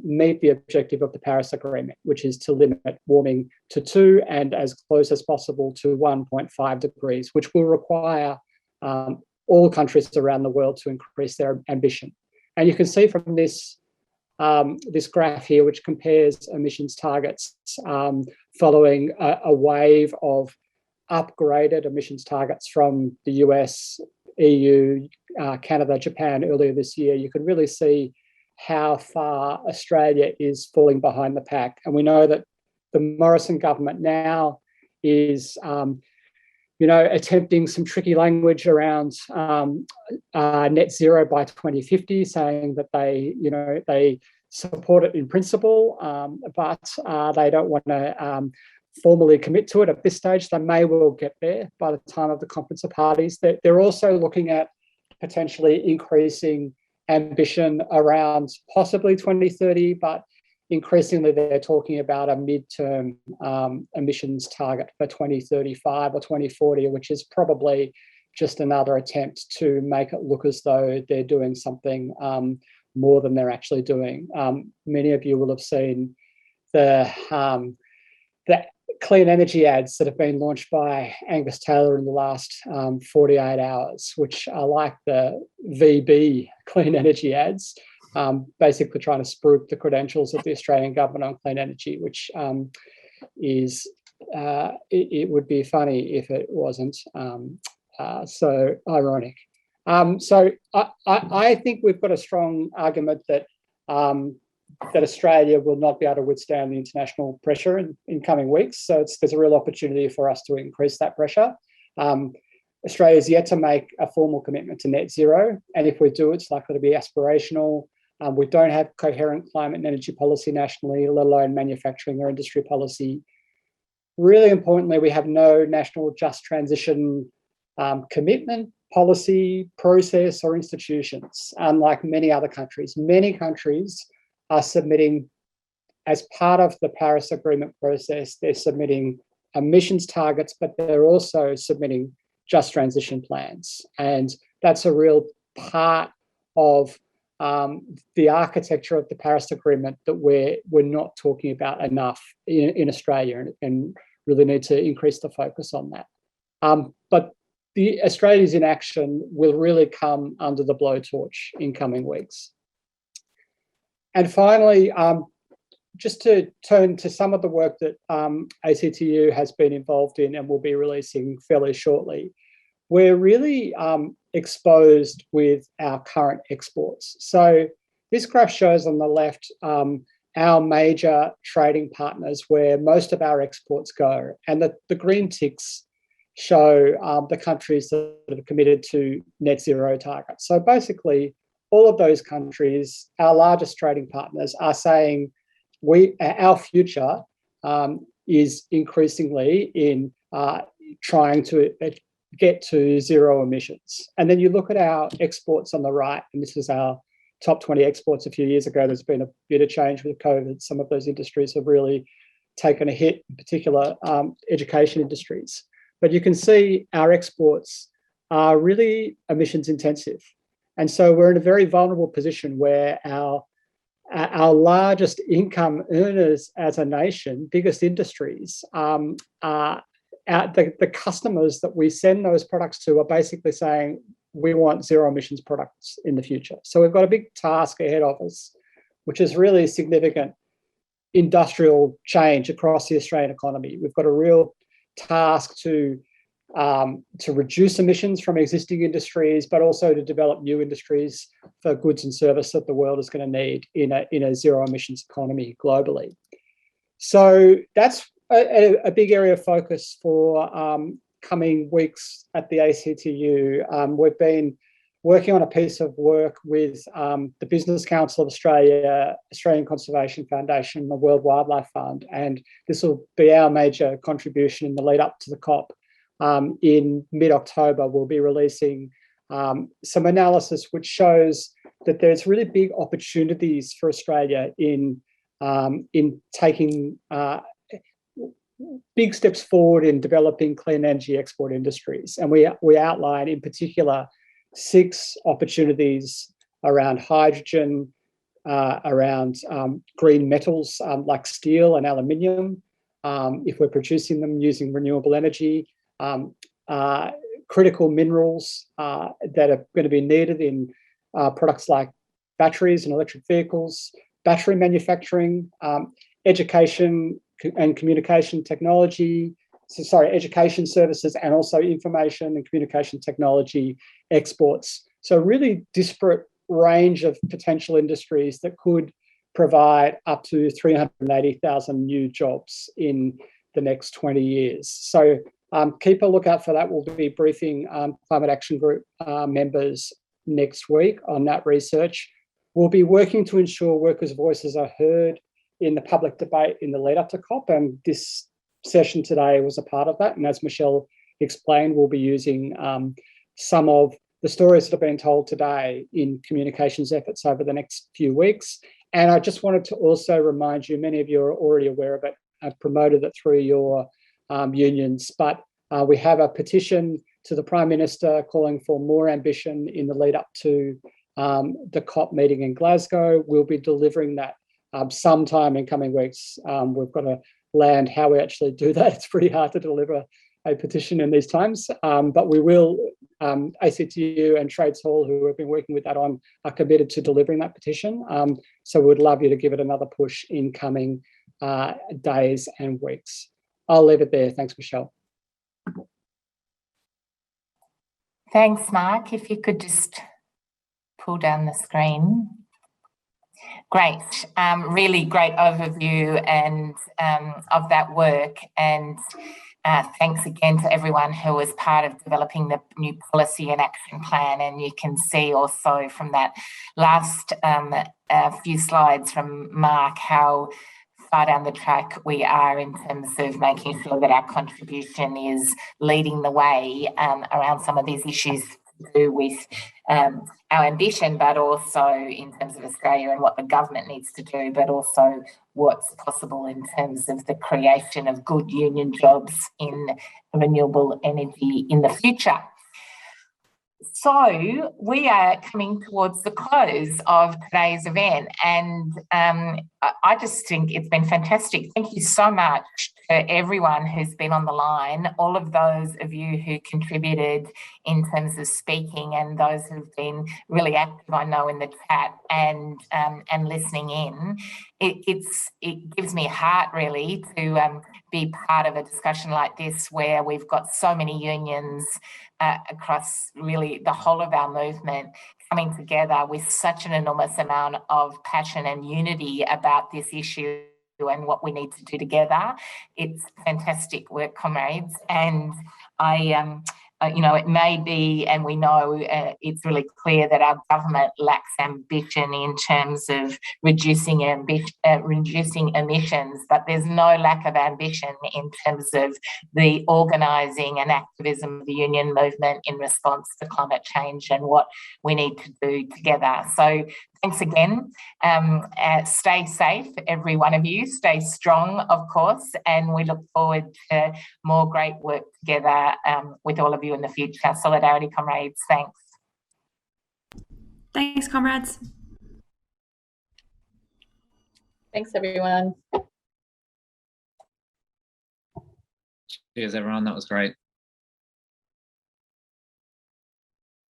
Speaker 11: meet the objective of the Paris Agreement, which is to limit warming to 2 and as close as possible to 1.5 degrees, which will require all countries around the world to increase their ambition. And you can see from this graph here, which compares emissions targets following a wave of upgraded emissions targets from the US, EU, Canada, Japan earlier this year. You can really see how far Australia is falling behind the pack. And we know that the Morrison government now is, attempting some tricky language around net zero by 2050, saying that they support it in principle, but they don't want to formally commit to it at this stage. They may well get there by the time of the Conference of Parties. They're also looking at potentially increasing ambition around possibly 2030, but increasingly they're talking about a midterm emissions target for 2035 or 2040, which is probably just another attempt to make it look as though they're doing something more than they're actually doing. Many of you will have seen the clean energy ads that have been launched by Angus Taylor in the last 48 hours, which are like the VB clean energy ads, basically trying to spruik the credentials of the Australian government on clean energy, which it would be funny if it wasn't so ironic. So I think we've got a strong argument that Australia will not be able to withstand the international pressure in coming weeks. So there's a real opportunity for us to increase that pressure. Australia is yet to make a formal commitment to net zero. And if we do, it's likely to be aspirational. We don't have coherent climate and energy policy nationally, let alone manufacturing or industry policy. Really importantly, we have no national just transition commitment, policy, process, or institutions, unlike many other countries. Many countries are submitting, as part of the Paris Agreement process, they're submitting emissions targets, but they're also submitting just transition plans. And that's a real part of the architecture of the Paris Agreement that we're not talking about enough in Australia, and really need to increase the focus on that. But the Australia's inaction will really come under the blowtorch in coming weeks. And finally, just to turn to some of the work that ACTU has been involved in and will be releasing fairly shortly, we're really exposed with our current exports. So this graph shows on the left our major trading partners where most of our exports go. And the green ticks show the countries that have committed to net zero targets. So basically, all of those countries, our largest trading partners, are saying our future is increasingly in trying to get to zero emissions. And then you look at our exports on the right, and this is our top 20 exports a few years ago. There's been a bit of change with COVID. Some of those industries have really taken a hit, in particular education industries. But you can see our exports are really emissions intensive. And so we're in a very vulnerable position where our largest income earners as a nation, biggest industries, the customers that we send those products to are basically saying, we want zero emissions products in the future. So we've got a big task ahead of us, which is really significant industrial change across the Australian economy. We've got a real task to reduce emissions from existing industries, but also to develop new industries for goods and service that the world is going to need in a zero emissions economy globally. So that's a big area of focus for coming weeks at the ACTU. We've been working on a piece of work with the Business Council of Australia, Australian Conservation Foundation, the World Wildlife Fund, and this will be our major contribution in the lead up to the COP. In mid-October, we'll be releasing some analysis which shows that there's really big opportunities for Australia in taking big steps forward in developing clean energy export industries. And we outline in particular 6 opportunities around hydrogen, around green metals like steel and aluminium, if we're producing them using renewable energy, critical minerals that are going to be needed in products like batteries and electric vehicles, battery manufacturing, education and communication technology, education services, and also information and communication technology exports. So really disparate range of potential industries that could provide up to 380,000 new jobs in the next 20 years. So keep a lookout for that. We'll be briefing Climate Action Group members next week on that research. We'll be working to ensure workers' voices are heard in the public debate in the lead up to COP, and this session today was a part of that. And as Michelle explained, we'll be using some of the stories that have been told today in communications efforts over the next few weeks. And I just wanted to also remind you, many of you are already aware of it, I've promoted it through your unions, but we have a petition to the Prime Minister calling for more ambition in the lead up to the COP meeting in Glasgow. We'll be delivering that sometime in coming weeks. We've got to land how we actually do that. It's pretty hard to deliver a petition in these times, but we will. ACTU and Trades Hall, who have been working with that on, are committed to delivering that petition. So we'd love you to give it another push in coming days and weeks. I'll leave it there. Thanks, Michelle.
Speaker 1: Thanks, Mark. If you could just pull down the screen. Great, really great overview and of that work, and thanks again to everyone who was part of developing the new policy and action plan. And you can see also from that last few slides from Mark how far down the track we are in terms of making sure that our contribution is leading the way around some of these issues to do with our ambition, but also in terms of Australia and what the government needs to do, but also what's possible in terms of the creation of good union jobs in renewable energy in the future. So we are coming towards the close of today's event, and I just think it's been fantastic. Thank you so much to everyone who's been on the line, all of those of you who contributed in terms of speaking, and those who've been really active, I know, in the chat and listening in. It gives me heart really to be part of a discussion like this, where we've got so many unions across really the whole of our movement coming together with such an enormous amount of passion and unity about this issue and what we need to do together. It's fantastic work, comrades, and it may be, and we know it's really clear that our government lacks ambition in terms of reducing emissions, but there's no lack of ambition in terms of the organising and activism of the union movement in response to climate change and what we need to do together. So thanks again. Stay safe, every one of you. Stay strong, of course, and we look forward to more great work together with all of you in the future. Solidarity, comrades. Thanks.
Speaker 16: Thanks, comrades.
Speaker 17: Thanks, everyone.
Speaker 18: Cheers, everyone. That was great.